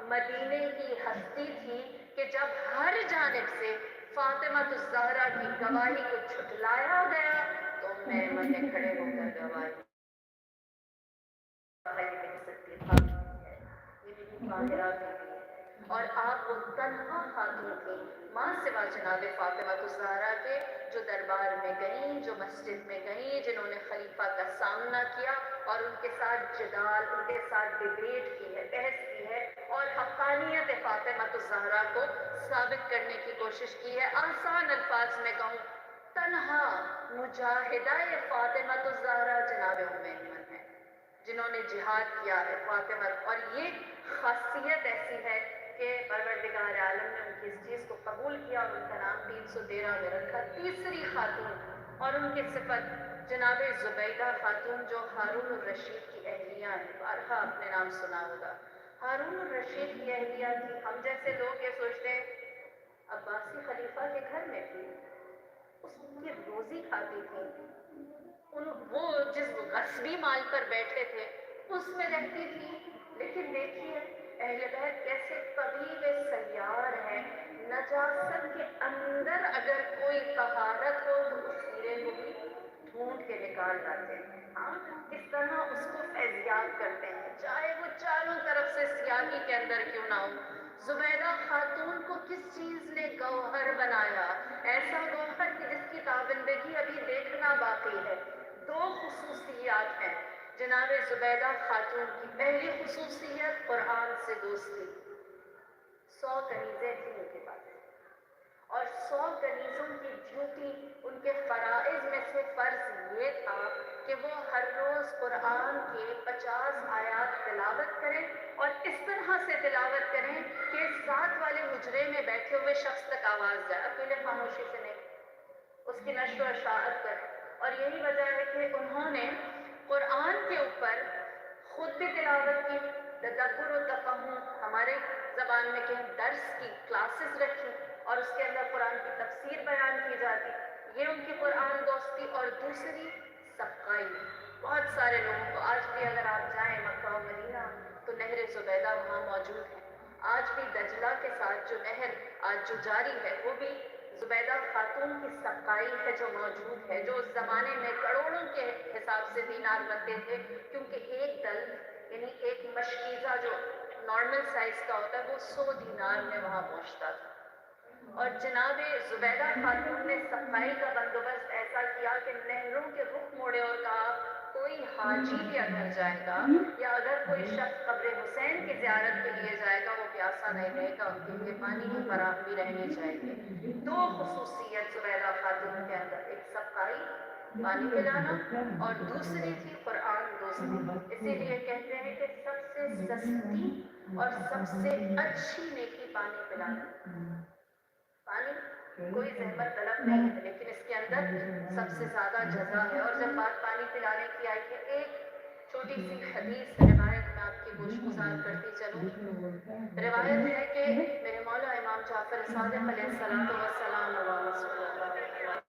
S1: مدینے کی ہستی تھی کہ جب ہر جانب سے فاطمہ الزہرا کی گواہی کو جھٹلایا گیا تو ایمن نے کھڑے ہو کر گواہی اور آپ وہ تنہا خاتون تھی ماں سوا جناب فاطمہ الزہرا کے جو دربار میں گئیں, جو مسجد میں گئیں, جنہوں نے خلیفہ کا سامنا کیا اور ان کے ساتھ جدال, ان کے ساتھ ڈیبیٹ کی ہے, بحث کی ہے اور حقانیت فاطمہ الزہرا کو ثابت کرنے کی کوشش کی ہے. آسان الفاظ میں کہوں, تنہا مجاہدہ فاطمہ الزہرا جناب ایمن ہے جنہوں نے جہاد کیا ہے فاطمہ. اور یہ خاصیت ایسی ہے کہ پروردگار عالم نے ان کی اس چیز کو قبول کیا اور ان کا نام 313 میں رکھا. تیسری خاتون اور ان کی صفت جناب زبیدہ خاتون جو ہارون الرشید کی اہلیہ ہیں. بارہا آپ نے نام سنا ہوگا, ہارون الرشید کی اہلیہ تھی. ہم جیسے لوگ یہ سوچتے ہیں عباسی خلیفہ کے گھر میں تھی, اس کی روزی کھاتی تھی, وہ جس غصبی مال پر بیٹھے تھے اس میں رہتی تھی. لیکن دیکھیے اہل بیت کیسے طبیب سیار ہیں, نجاست کے اندر اگر کوئی طہارت ہو تو اس کیڑے کو بھی ڈھونڈ کے نکال لاتے ہیں. ہاں, کس طرح اس کو فیضیاب کرتے ہیں, چاہے وہ چاروں طرف سے سیاہی کے اندر کیوں نہ ہو. زبیدہ خاتون کو کس چیز نے گوہر بنایا, ایسا گوہر کہ جس کی تابندگی ابھی دیکھنا باقی ہے. دو خصوصیات ہیں جناب زبیدہ خاتون کی. پہلی خصوصیت قرآن سے دوستی. 100 کنیزیں تھیں ان کے پاس اور 100 کنیزوں کی ڈیوٹی, ان کے فرائض میں سے فرض یہ تھا کہ وہ ہر روز قرآن کے 50 آیات تلاوت کریں اور اس طرح سے تلاوت کریں کہ ساتھ والے حجرے میں بیٹھے ہوئے شخص تک آواز جائے, اکیلے خاموشی سے نہیں, اس کی نشر و اشاعت کریں. اور یہی وجہ ہے کہ انہوں نے قرآن کے اوپر خود بھی تلاوت کی, تدبر و تفہم ہمارے زبان میں کہیں درس کی کلاسز رکھی اور اس کے اندر قرآن کی تفسیر بیان کی جاتی. یہ ان کی قرآن دوستی. اور دوسری سقائی. بہت سارے لوگوں کو آج بھی اگر آپ جائیں مکہ و مدینہ تو نہر زبیدہ وہاں موجود ہے. آج بھی دجلہ کے ساتھ جو نہر آج جو جاری ہے وہ بھی زبیدہ خاتون کی سقائی ہے جو موجود ہے, جو اس زمانے میں کروڑوں کے حساب سے دینار بنتے تھے, کیونکہ ایک دل یعنی ایک مشکیزہ جو نارمل سائز کا ہوتا ہے وہ 100 دینار میں وہاں پہنچتا تھا. اور جناب زبیدہ خاتون نے صفائی کا بندوبست ایسا کیا کہ نہروں کے رخ موڑے اور کہا کوئی حاجی بھی اگر جائے گا یا اگر کوئی شخص قبر حسین کی زیارت کے لیے جائے گا وہ پیاسا نہیں رہے گا، ان کے لیے پانی کی فراہمی رہنی چاہیے۔ دو خصوصیت زبیدہ خاتون کے اندر، ایک صفائی پانی پلانا اور دوسری تھی قرآن دوستی۔ اسی لیے کہتے ہیں کہ سب سے سستی اور سب سے اچھی نیکی پانی پلانا۔ پانی کوئی زحمت طلب نہیں ہے لیکن اس کے اندر سب سے زیادہ جزا ہے۔ اور جب بات پانی پلانے کی آئی ہے، ایک چھوٹی سی حدیث روایت میں آپ کی گوش گزار کرتی چلوں۔ روایت ہے کہ میرے مولا امام جعفر صادق علیہ السلام والسلام علی رسول اللہ،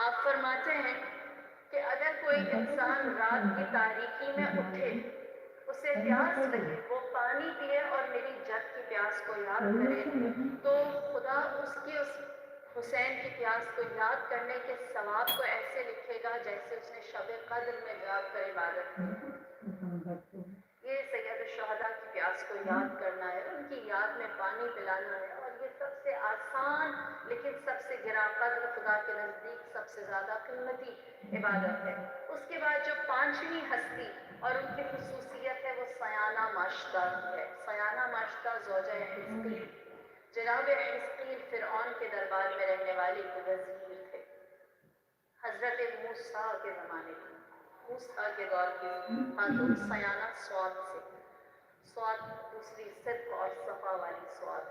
S1: آپ فرماتے ہیں کہ اگر کوئی انسان رات کی تاریکی میں اٹھے، اسے پیاس لگے، وہ پانی پیے اور میری جگ کی پیاس کو یاد کرے تو خدا اس حسین کی پیاس کو یاد کرنے کے ثواب کو ایسے لکھے گا جیسے اس نے شب قدر میں جاگ کر عبادت کی۔ یہ سید الشہداء کی پیاس کو یاد کرنا ہے، ان کی یاد میں پانی پلانا ہے، اور یہ سب سے آسان لیکن سب سے گراں قدر خدا کے نزدیک سب سے زیادہ قیمتی عبادت ہے۔ اس کے بعد جو پانچویں ہستی اور ان کی خصوصیت ہے وہ سیانہ ماشطہ کی ہے۔ سیانہ ماشطہ زوجہ حزقیل، جناب حزقیل فرعون کے دربار میں رہنے والی وزیر تھے، حضرت موسیٰ کے زمانے کی، موسیٰ کے دور کی خاتون سیانہ سواد سے، سواد دوسری صدق اور صفا والی سواد۔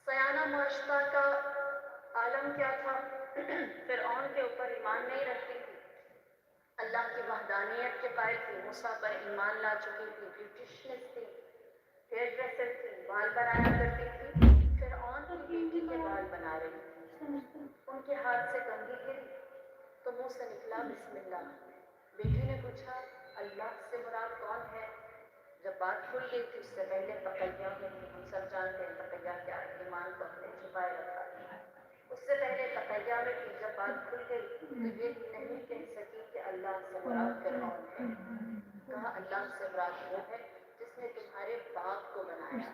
S1: سیانہ معاشرہ کا عالم کیا تھا؟ فرعون کے اوپر ایمان نہیں رکھتی تھی، اللہ کی وحدانیت کے قائل تھی، موسیٰ پر ایمان لا چکی تھی، بیوٹیشنس تھی، ہیئر ڈریسر تھی، بال بنایا کرتی تھی، فرعون کی بیٹی کے بال بنا رہی تھی، ان کے ہاتھ سے کنگھی گری تو منہ سے نکلا بسم اللہ۔ بیٹی نے پوچھا اللہ سے مراد کون ہے؟ جب بات کھل گئی تھی، اس سے پہلے تقیہ میں تھی، ہم سب جانتے ہیں تقیہ کیا ہے، ایمان کو اپنے چھپائے رکھا ہے، اس سے پہلے تقیہ میں تھی، جب بات کھل گئی تو یہ نہیں کہہ سکی کہ اللہ سے مراد فرعون ہے، کہا اللہ سے مراد وہ ہے جس نے تمہارے باپ کو بنایا۔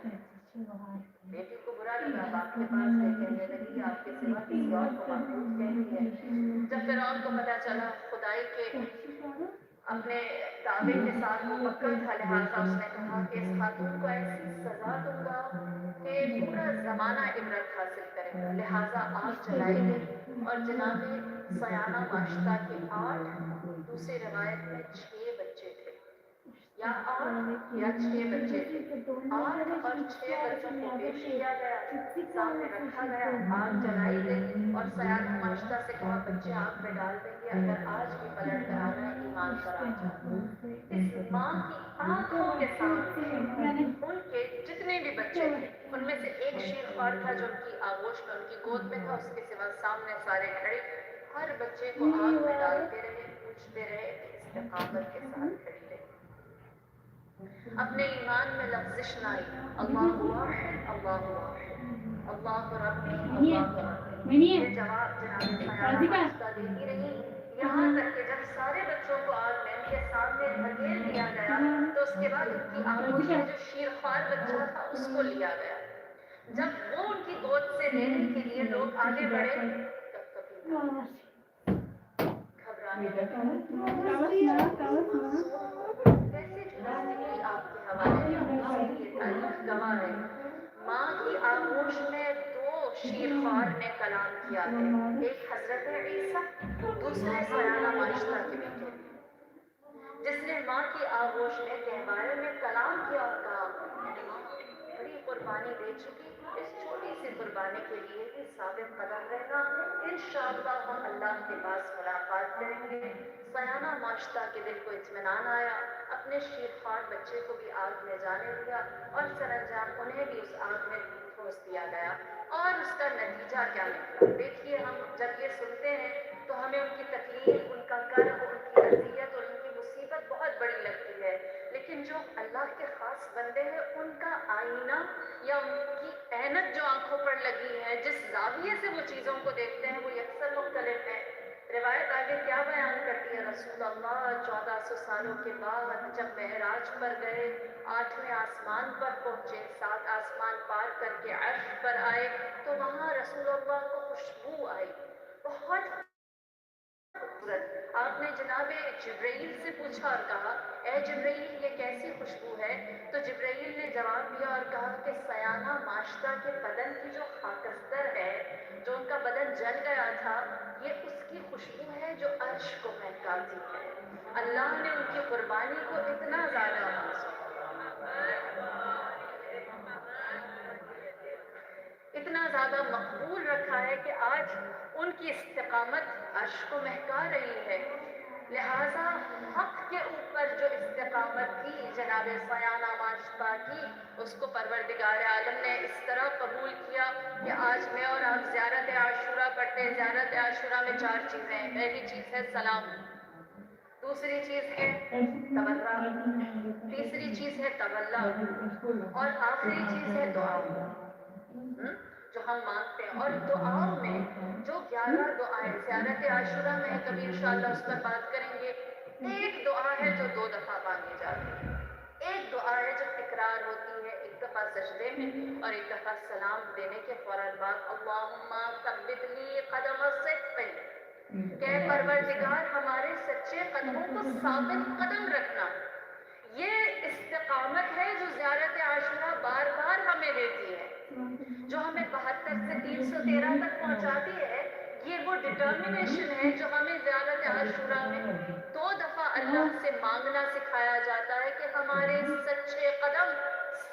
S1: بیٹی کو برا لگا، باپ کے پاس گئی، کہنے لگی آپ کے سوا کسی اور کو معبود کہتی ہے۔ جب فرعون کو پتا چلا خدائی کے اپنے دعوے کے ساتھ وہ پکا تھا، لہٰذا اس نے کہا کہ اس خاتون کو ایسی سزا دوں گا کہ پورا زمانہ عبرت حاصل کرے گا، لہٰذا آگ جلائی گئی اور جناب سیانہ معاشرہ کے 8، دوسری روایت میں 6 بچے تھے، یا 8 یا 6 بچے تھے، 8 اور 6 بچوں کو پیش کیا گیا، سامنے رکھا گیا، آگ جلائی گئی اور سیانہ معاشرہ سے کہا بچے آگ میں ڈال دیں گے، اگر آج بھی پلٹ کر آنا ہے ایمان پر آ جانا۔ اس ماں کی آنکھوں کے سامنے ان کے جتنے بھی بچے تھے ان میں سے ایک شیرخوار تھا جو ان کی آغوش میں ان کی گود میں تھا، اس کے سوا سامنے سارے کھڑے، ہر بچے کو آگ میں ڈالتے رہے، پوچھتے رہے کہ استقامت کے ساتھ کھڑی رہے، اپنے ایمان میں لغزش نہ آئی، اللہ واحد اللہ واحد اللہ ربی اللہ ربی، یہ جواب جناب سیانہ معاشرہ دیتی رہی، یہاں تک کہ جب سارے بچوں کو آگ میں ان کے سامنے دھکیل دیا گیا تو اس کے بعد ان کی آنکھوں میں جو شیرخوار بچہ تھا اس کو لیا گیا، جب وہ ان کی گود سے لینے کے لیے لوگ آگے بڑھے تب کبھی گھبرانے لگے، کیسے جھولتی آپ کے حوالے میں، یہ تاریخ گواہ ہے، ماں کی آغوش میں 2 شیرخوار نے کلام کیا ہے، ایک حضرت عیسیٰ، دوسرے سیانہ معاشرہ کے بیٹے، جس نے ماں کی آغوش میں گہوارے میں کلام کیا اور کہا ماں بڑی قربانی دے چکی، اس چھوٹی سی قربانی کے لیے بھی ثابت قدم رہنا، انشاءاللہ ہم اللہ کے پاس ملاقات کریں گے۔ سیانہ معاشرہ کے دل کو اطمینان آیا، اپنے شیرخوار بچے کو بھی آگ میں جانے دیا اور سرانجام انہیں بھی اس آگ میں ٹھوس دیا گیا، اور اس کا نتیجہ کیا نکلا دیکھیے، ہم جب یہ سنتے ہیں تو ہمیں ان کی تکلیف، ان کا کرب، ان کی اذیت اور ان کی مصیبت بہت بڑی لگتی ہے، لیکن جو اللہ کے خاص بندے ہیں ان کا آئینہ یا ان کی عینت جو آنکھوں پر لگی ہے، جس زاویے سے وہ چیزوں کو دیکھتے ہیں وہ یکسر مختلف ہے۔ روایت آگے کیا بیان کرتی ہے؟ رسول اللہ 1400 سالوں کے بعد جب معراج پر گئے، 8ویں آسمان پر پہنچے، 7 آسمان پار کر کے عرش پر آئے، تو وہاں رسول اللہ کو خوشبو آئی، بہت خوبصورت۔ آپ نے جناب جبرائیل سے پوچھا اور کہا اے جبرائیل یہ کیسی خوشبو ہے؟ تو جبرائیل نے جواب دیا اور کہا کہ سیانہ ماشطہ کے بدن کی جو خاکستر ہے، جو ان کا بدن جل گیا تھا، یہ اس کی خوشبو ہے جو عرش کو مہکاتی ہے۔ اللہ نے ان کی قربانی کو اتنا زیادہ مقبول رکھا ہے کہ آج ان کی استقامت عرش کو مہکا رہی ہے۔ لہٰذا حق کے اوپر جو استقامت تھی جناب سیانہ ماشطہ کی، اس کو پروردگار عالم نے اس طرح قبول کیا کہ آج میں اور آپ زیارت عاشورہ پڑھتے ہیں۔ زیارت عاشورہ میں 4 چیزیں ہیں۔ پہلی چیز ہے سلام، دوسری چیز ہے تبرہ، تیسری چیز ہے تولا، اور آخری چیز ہے دعا جو ہم مانگتے ہیں۔ اور دعاؤں میں جو 11 دعائیں زیارت عاشورہ میں ہے، کبھی انشاءاللہ اس پر بات کریں گے۔ ایک دعا ہے جو 2 دفعہ مانگی جاتی ہے، ایک دعا ہے جو تکرار ہوتی ہے، ایک دفعہ سجدے میں اور ایک دفعہ سلام دینے کے فوراً بعد، اللہم ثبت لی قدم صدق، کہ پروردگار ہمارے سچے قدموں کو ثابت قدم رکھنا۔ یہ استقامت ہے جو زیارت عاشورہ بار بار ہمیں دیتی ہے، جو ہمیں 72 سے 313 تک پہنچاتی ہے۔ یہ وہ ڈٹرمنیشن ہے جو ہمیں زیارت عاشورہ میں 2 دفعہ اللہ سے مانگنا سکھایا جاتا ہے کہ ہمارے سچے قدم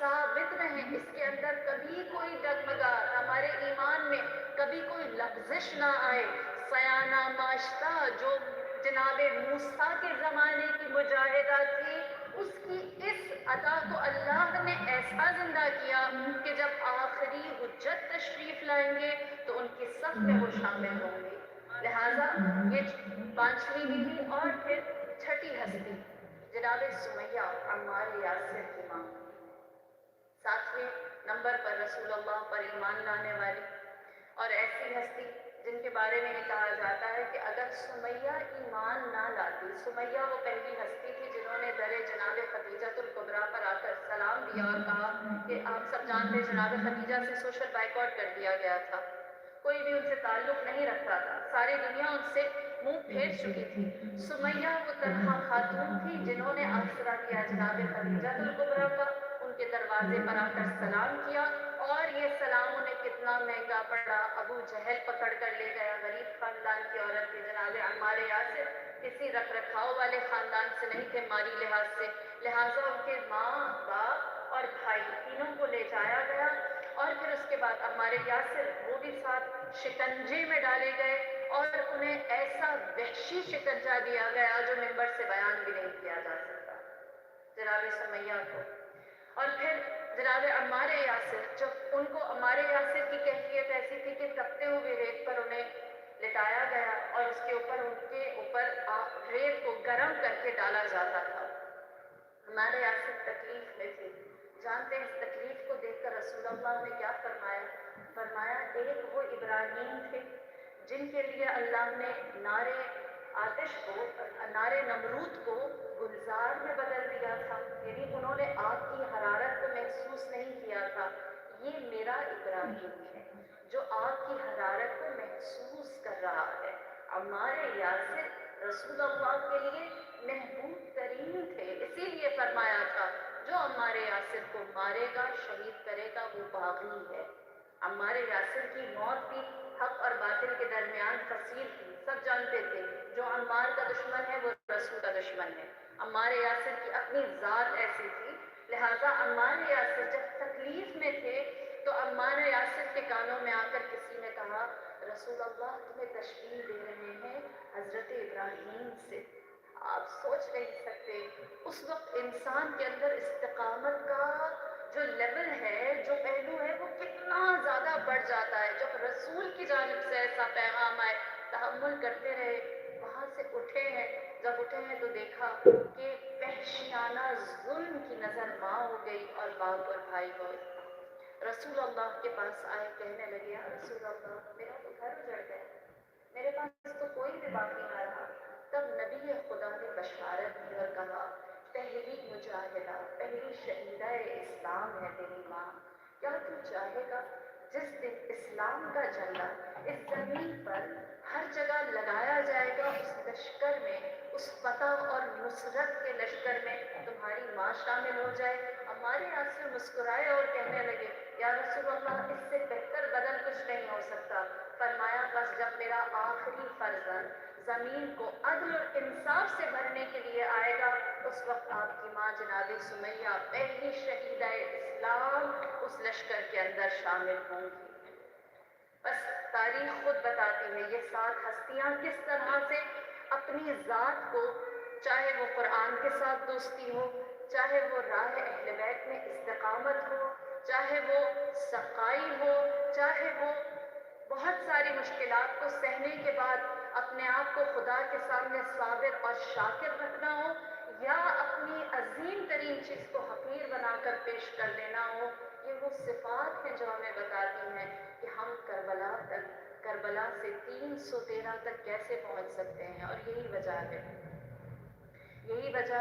S1: ثابت رہیں، اس کے اندر کبھی کوئی ڈگمگاہٹ، ہمارے ایمان میں کبھی کوئی لغزش نہ آئے۔ سیانہ ماشطہ جو جناب موسیٰ کے زمانے کی مجاہدہ تھی، اس کی اس ادا کو اللہ نے ایسا زندہ کیا کہ جب آخری حجت تشریف لائیں گے تو ان کی صف میں وہ شامل ہوں گے۔ لہٰذا یہ 5ویں بیوی اور پھر 6ٹھی ہستی جناب سمیہ عمار یاسر کی ماں، 7ویں نمبر پر رسول اللہ پر ایمان لانے والی، اور ایسی ہستی جن کے بارے میں یہ کہا جاتا ہے کہ اگر سمیہ ایمان نہ لاتی، سمیہ وہ پہلی ہستی تھی جنہوں نے در جناب خدیجہ الکبریٰ پر آ کر سلام دیا اور کہا کہ آپ سب جانتے ہیں جناب خدیجہ سے سوشل بائیکاٹ کر دیا گیا تھا، کوئی بھی ان سے تعلق نہیں رکھتا تھا، ساری دنیا ان سے منہ پھیر چکی تھی۔ سمیہ وہ تنہا خاتون تھی جنہوں نے آسرا کیا جناب خدیجہ الکبریٰ کا، ان کے دروازے پر آ کر سلام کیا، اور یہ سلام انہیں کتنا مہنگا پڑا۔ ابو جہل پکڑ کر لے گیا، غریب خاندان کی عورت تھی جناب عمار یاسر، کسی رکھ رکھاؤ والے خاندان سے نہیں تھے مالی لحاظ سے، لہٰذا ان کے ماں باپ اور بھائی تینوں کو لے جایا گیا، اور پھر اس کے بعد عمار یاسر وہ بھی ساتھ شکنجے میں ڈالے گئے، اور انہیں ایسا وحشی شکنجہ دیا گیا جو ممبر سے بیان بھی نہیں کیا جا سکتا جناب سمیہ کو۔ اور پھر جناب عمار یاسر، جب ان کو عمار یاسر کی کیفیت ایسی تھی کہ تپتے ہوئے ریت پر انہیں لٹایا گیا اور اس کے اوپر ریت کو گرم کر کے ڈالا جاتا تھا۔ عمار یاسر تکلیف میں تھی، جانتے ہیں اس تکلیف کو دیکھ کر رسول اللہ نے کیا فرمایا؟ فرمایا ایک وہ ابراہیم تھے جن کے لیے اللہ نے نارے آتش کو، نارے نمرود کو گلزار میں بدل دیا تھا، یعنی انہوں نے آگ کی حرارت کو محسوس نہیں کیا تھا۔ یہ میرا ابراہیم ہے جو آگ کی حرارت کو محسوس کر رہا ہے۔ عمار یاسر رسول اللہ کے لیے محبوب ترین تھے، اسی لیے فرمایا تھا جو عمار یاسر کو مارے گا شہید کرے گا وہ باغی ہے۔ عمار یاسر کی موت بھی حق اور باطل کے درمیان فصیل تھی، سب جانتے تھے جو عمار کا دشمن ہے وہ رسول کا دشمن ہے۔ عمار یاسر کی اپنی ذات ایسی تھی، لہٰذا عمار یاسر جب تکلیف میں تھے تو عمار یاسر کے کانوں میں آ کر کسی نے کہا رسول اللہ تمہیں تشبیہ دے رہے ہیں حضرت ابراہیم سے۔ آپ سوچ نہیں سکتے اس وقت انسان کے اندر استقامت کا جو لیول ہے، جو پہلو ہے، وہ کتنا زیادہ بڑھ جاتا ہے۔ جب رسول کی جانب سے ایسا پیغام آئے، تحمل کرتے رہے، وہاں سے اٹھے ہیں، جب اٹھے ہیں تو دیکھا کہ وحشیانہ ظلم کی نظر ماں ہو گئی اور باپ اور بھائی ہوئے۔ رسول اللہ کے پاس آئے، کہنے لگے یا رسول اللہ میرا تو گھر اجڑ گیا، میرے پاس تو کوئی بھی باقی نہ رہا، تب نبی خدا نے بشارت دی اور کہا پہلی مجاہدہ، پہلی شہیدہ اسلام ہے تیری ماں، کیا تو چاہے گا جس دن اسلام کا جھنڈا اس زمین پر ہر جگہ لگایا جائے گا، اس لشکر میں، اس فتح اور نصرت کے لشکر میں تمہاری ماں شامل ہو جائے؟ ہمارے آنسو مسکرائے اور کہنے لگے یا رسول اللہ، اس سے بہتر بدل کچھ نہیں ہو سکتا۔ فرمایا بس جب میرا آخری فرزند زمین کو عدل اور انصاف سے بھرنے کے لیے آئے گا، اس وقت آپ کی ماں جناب سمیہ پہلی شہیدہ اسلام اس لشکر کے اندر شامل ہوں گی۔ بس تاریخ خود بتاتی ہے یہ 7 ہستیاں کس طرح سے اپنی ذات کو، چاہے وہ قرآن کے ساتھ دوستی ہو، چاہے وہ راہ اہل بیت میں استقامت ہو، چاہے وہ سقائی ہو، چاہے وہ بہت ساری مشکلات کو سہنے کے بعد اپنے آپ کو خدا کے سامنے صابر اور شاکر رکھنا ہو، یا اپنی عظیم ترین چیز کو حقیر بنا کر پیش کر دینا ہو، یہ وہ صفات ہیں جو ہمیں بتاتی ہیں کہ ہم کربلا سے 313 تک کیسے پہنچ سکتے ہیں۔ اور یہی وجہ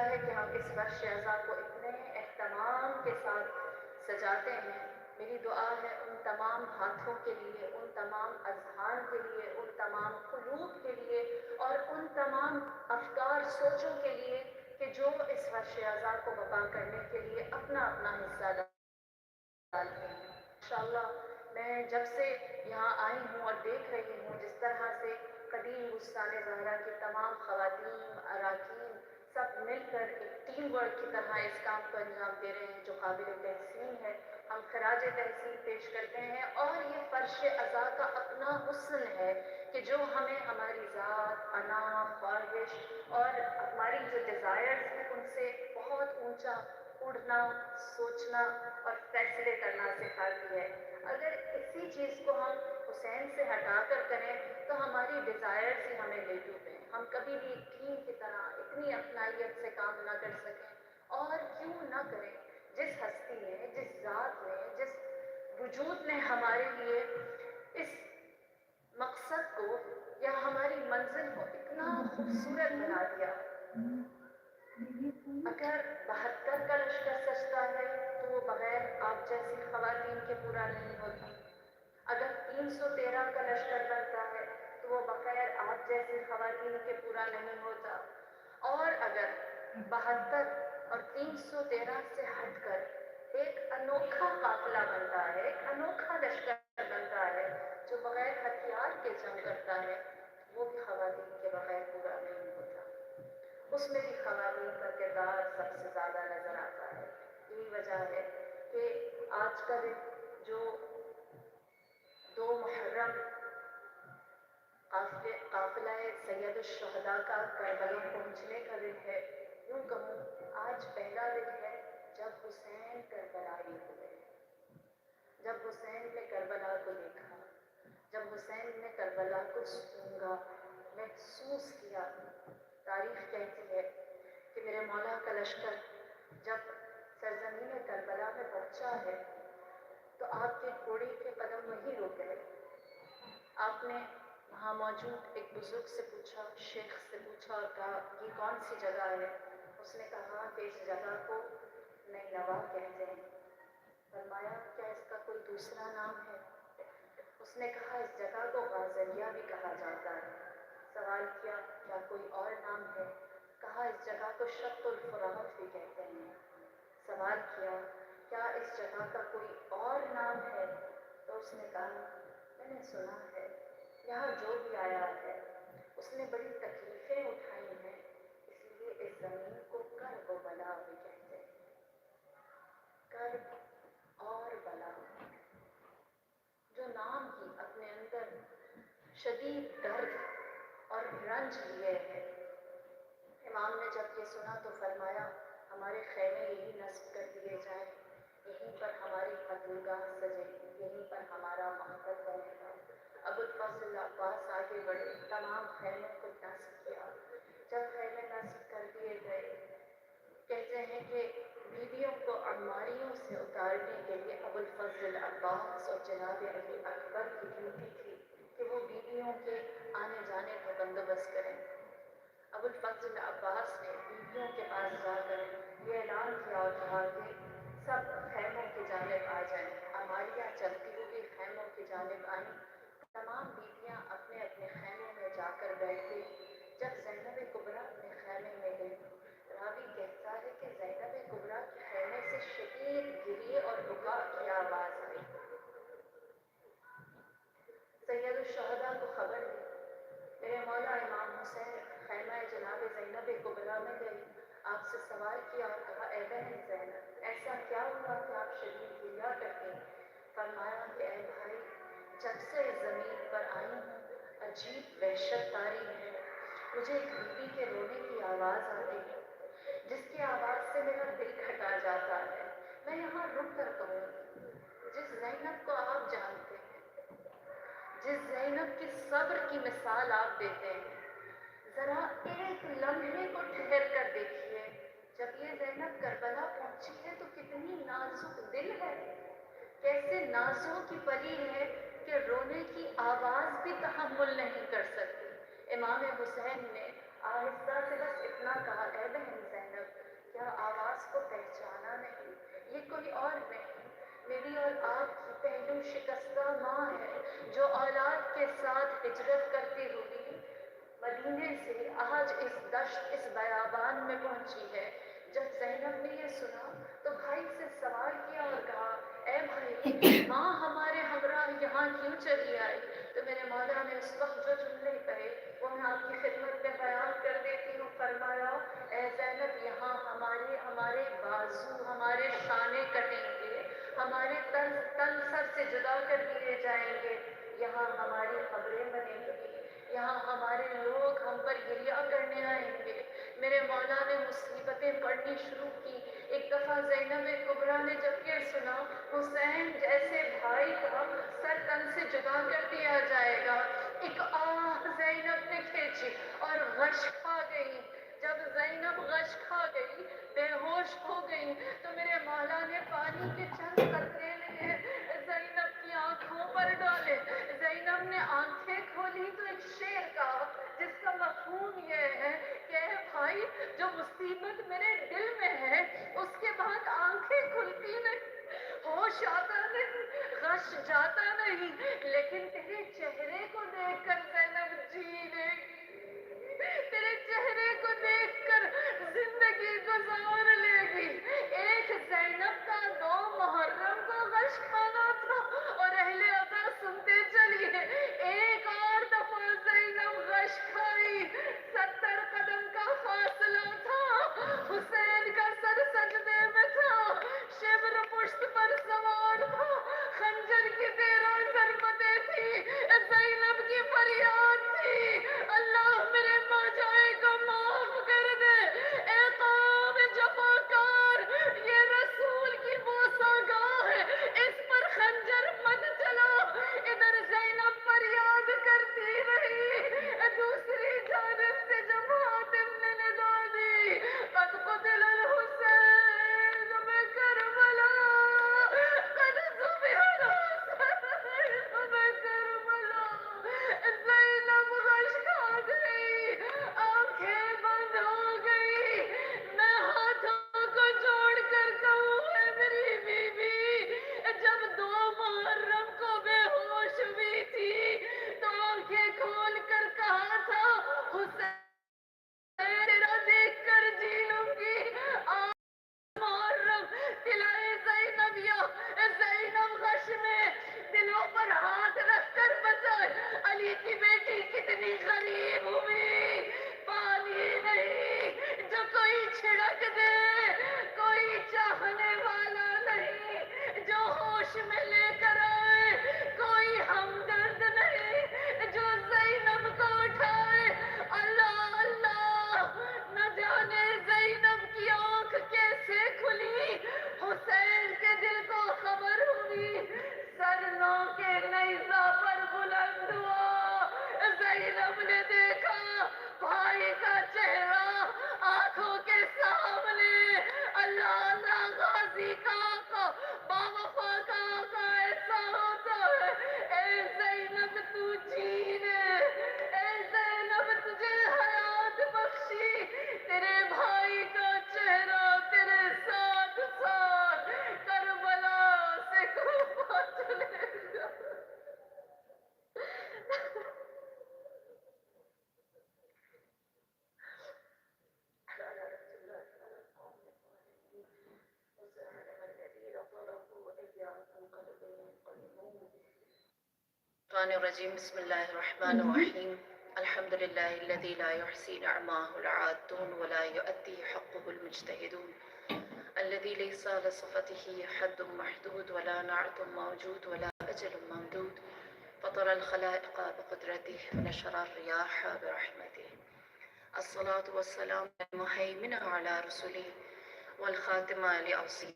S1: ہے کہ ہم اس وقت شہزاد کو اتنے اہتمام کے ساتھ سجاتے ہیں۔ میری دعا ہے ان تمام ہاتھوں کے لیے، ان تمام اذہان کے لیے، ان تمام قلوب کے لیے اور ان تمام افکار سوچوں کے لیے کہ جو اس وقت شہزاد کو وفا کرنے کے لیے اپنا اپنا حصہ ڈالتے ہیں۔ انشاءاللہ میں جب سے یہاں آئی ہوں اور دیکھ رہی ہوں جس طرح سے قدیم بستان زہرا کی تمام خواتین، اراکین سب مل کر ایک ٹیم ورک کی طرح اس کام کو انجام دے رہے ہیں جو قابل تحسین ہے، ہم خراج تحسین پیش کرتے ہیں۔ اور یہ فرش عزا کا اپنا حسن ہے کہ جو ہمیں ہماری ذات، انا، خواہش اور ہماری جو ڈیزائرز ہیں ان سے بہت اونچا اڑنا، سوچنا اور فیصلے کرنا سکھاتی ہے۔ اگر اسی چیز کو ہم حسین سے ہٹا کر کریں تو ہماری ڈیزائرز ہی ہمیں لے ڈوبیں، ہم کبھی بھی ٹیم کی طرح اتنی اپنائیت سے کام نہ کر سکیں۔ اور کیوں نہ کریں جس ہستی نے، جس ذات نے، جس وجود نے ہمارے لیے اس مقصد کو یا ہماری منزل کو اتنا خوبصورت بنا دیا۔ اگر 72 کا لشکر سجتا ہے تو وہ بغیر آپ جیسی خواتین کے پورا نہیں ہوتا۔ اگر 313 کا لشکر بنتا ہے تو وہ بغیر آپ جیسی خواتین کے پورا نہیں ہوتا۔ اور اگر 72 اور 313 سے ہٹ کر ایک انوکھا قافلہ بنتا ہے، ایک انوکھا لشکر بنتا ہے جو بغیر ہتھیار کے جنگ کرتا ہے، وہ بھی خواتین کے بغیر پورا نہیں ہوتا۔ اس میں بھی خواتین کا کردار سب سے زیادہ نظر آتا ہے۔ یہی وجہ ہے کہ آج کا دن جو 2 محرم قافلہ سید الشہداء کا کربلا پہنچنے کا دن ہے، یوں کہوں آج پہلا دن ہے جب حسین کربلائی ہوئے، جب حسین نے کربلا کو دیکھا، جب حسین نے کربلا کو سونگا، محسوس کیا۔ تاریخ کہتی ہے کہ میرے مولا کا لشکر جب سرزمین کربلا میں پہنچا ہے تو آپ کے گھوڑے کے قدم وہیں رک گئے۔ آپ نے وہاں موجود ایک بزرگ سے پوچھا، شیخ سے پوچھا اور کہا یہ کون سی جگہ ہے؟ اس نے کہا کہ اس جگہ کو نینوا کہتے ہیں۔ فرمایا کیا اس کا کوئی دوسرا نام ہے؟ اس نے کہا اس جگہ کو غازریہ بھی کہا جاتا ہے۔ سوال کیا کیا کوئی اور نام ہے؟ کہا اس جگہ کو شط الفرات بھی کہتے ہیں۔ سوال کیا کیا اس جگہ کا کوئی اور نام ہے؟ تو اس نے کہا میں نے سنا ہے یہاں جو بھی آیا ہے اس نے بڑی تکلیفیں اٹھائی ہیں، اس لیے اس زمین کو کرب و بلا بھی کہتے ہیں۔ کرب اور بلا، جو نام ہی اپنے اندر شدید درد اور رنج لیے ہے۔ امام نے جب یہ سنا تو فرمایا ہمارے خیمے یہی نصب کر دیے جائیں، یہیں پر ہماری قتلگاہ سجے، یہیں پر ہمارا مقتل بنے گا۔ ابوالفضل عباس آگے بڑھے، تمام خیموں کو نصب کیا۔ جب خیمے نصب کر دیے گئے، کہتے ہیں کہ بیویوں کو الماریوں سے اتارنے کے لیے ابوالفضل عباس اور جناب علی اکبر کی ڈیوٹی تھی کہ وہ بیویوں کے آنے جانے کا بندوبست کریں۔ ابو الفضل عباس نے بیویوں کے پاس جا کر یہ اعلان کیا اور کہا کہ سب خیموں کی جانب آ جائیں۔ عماریہ چلتی ہوئی خیموں کی جانب آئیں۔ تمام بیویاں اپنے اپنے خیموں میں جا کر بیٹھ گئی۔ جب زینب کبریٰ اپنے خیمے میں گئی، راوی کہتا ہے کہ زینب کبریٰ کے خیمے سے شدید گریے اور بکا کی آواز آئی۔ سید الشہداء کو خبر دی۔ میرے مولا امام حسین خیمہ جناب زینب کبریٰ میں گئی، آپ سے سوال کیا اور کہا اے بہن زینب ایسا کیا ہوا کہ آپ شدید گریہ کرتی؟ فرمایا کہ اے بھائی، جب سے زمین پر آئی ہوں عجیب وحشت طاری ہے، مجھے ایک بیوی کے رونے کی آواز آتی ہے جس کی آواز سے میرا دل کھٹا جاتا ہے۔ میں یہاں رک کر کہوں جس زینب کو آپ جانتے ہیں، جس زینب کی صبر کی مثال آپ دیتے ہیں، ذرا ایک لمحے کو ٹھہر کر دیکھیے، جب یہ زینب کربلا پہنچی ہے تو کتنی نازک دل ہے، کیسے نازوں کی پلی ہے کہ رونے کی آواز بھی تحمل نہیں کر سکتی۔ امام حسین نے آہستہ سے بس اتنا کہا اے بہن زینب کیا آواز کو پہچانا نہیں؟ یہ کوئی اور نہیں، میری اور آپ کی پہلو شکستہ ماں ہے جو اولاد کے ساتھ ہجرت کرتی ہوئی مدینے سے آج اس دشت اس بیابان میں پہنچی ہے۔ جب زینب نے یہ سنا تو بھائی سے سوال کیا اور کہا اے بھائی، ماں ہمارے ہمراہ یہاں کیوں چلی آئی؟ تو میرے مولا نے اس وقت جو جملے کہے وہ میں آپ کی خدمت میں بیان کر دیتی ہوں۔ فرمایا اے زینب یہاں ہمارے بازو ہمارے شانے کٹیں گے، ہمارے تن سر سے جدا کر دیے جائیں گے، یہاں ہماری خبریں بنیں گی، یہاں ہمارے لوگ ہم پر گریہ کرنے آئیں گے۔ میرے مولا نے مصیبتیں پڑھنی شروع کی۔ ایک دفعہ زینب کبریٰ نے جب یہ سنا حسین جیسے بھائی کا سر تن سے جدا کر دیا جائے گا، ایک آہ زینب نے کھینچی اور غش کھا گئی۔ جب زینب غش کھا گئی، بے ہوش ہو گئی، تو میرے مولا نے پانی کے چند قطرے لیے زینب کی آنکھوں پر ڈالے۔ زینب نے آنکھیں کھولی تو ایک شعر کہا جس کا مفہوم یہ ہے کہ اے بھائی، جو مصیبت میرے دل میں ہے اس کے بعد آنکھیں کھلتی نہیں، ہوش آتا نہیں، غش جاتا نہیں، لیکن تیرے چہرے کو دیکھ کر زینب جی لے گی، تیرے چہرے کو دیکھ کر زندگی گزار لے گی۔ ایک زینب کا 2 محرم کو غش کھانا تھا اور اہل عزا سنتے چلیے، ایک اور دفعہ زینب غش کھائی، 70 قدم کا فاصلہ تھا، حسین کا سر سجدے میں تھا، شبر پشت پر سوار تھا، خنجر کی 13 ضربتیں تھی، زینب کی فریاد تھی اللہ میرے ماجائے کو معاف کر دے، اے قوم جفاکار، یہ رسول کی بوسہ گاہ ہے، اس پر خنجر مت چلا۔ ادھر زینب فریاد کرتی رہی، دوسری جانب سے جب حاتم نے ندا دی قد قتل الحسین بکربلا، قد ذبح الحسین بکربلا، زینب غش کھا گئی، آنکھیں بند ہو گئی۔ میں ہاتھوں کو جوڑ کر کہوں اے میری بیوی، جب 2 محرم کو بے ہوش ہوئی تھی تو آنکھیں کھول کر کہا تھا حسین تیرا دیکھ کر جی لوں گی، محرم دلائے زینبیہ، زینب غش میں دلوں پر ہاتھ رکھ کر بتائے علی کی بیٹی کتنی غریب ہوئی، پانی نہیں جو کوئی چھڑک دے، کوئی چاہنے والا نہیں جو ہوش میں لے کر آئے، کوئی ہمدرد نہیں جو زینب کو اٹھائے۔ اللہ اللہ، نہ جانے زینب کی آنکھ کیسے کھلی، حسین کے دل کو خبر ہوئی، سر نو کے نیزہ پر بلند ہوا، زینب نے دیکھا بھائی کا چہرہ آنکھوں کے سامنے، اللہ اللہ، غازی کا آقا، باوفا کا آقا ایسا ہوتا ہے۔ اے زینب تو جی الشيطان الرجيم بسم الله الرحمن الرحيم الحمد لله الذي لا يحصي نعماه العادون ولا يؤدي حقه المجتهدون الذي ليس لصفته حد محدود ولا نعت موجود ولا أجل ممدود فطر الخلائق بقدرته ونشر الرياح برحمته الصلاة والسلام المهيمن على رسله والخاتمة لأوصيه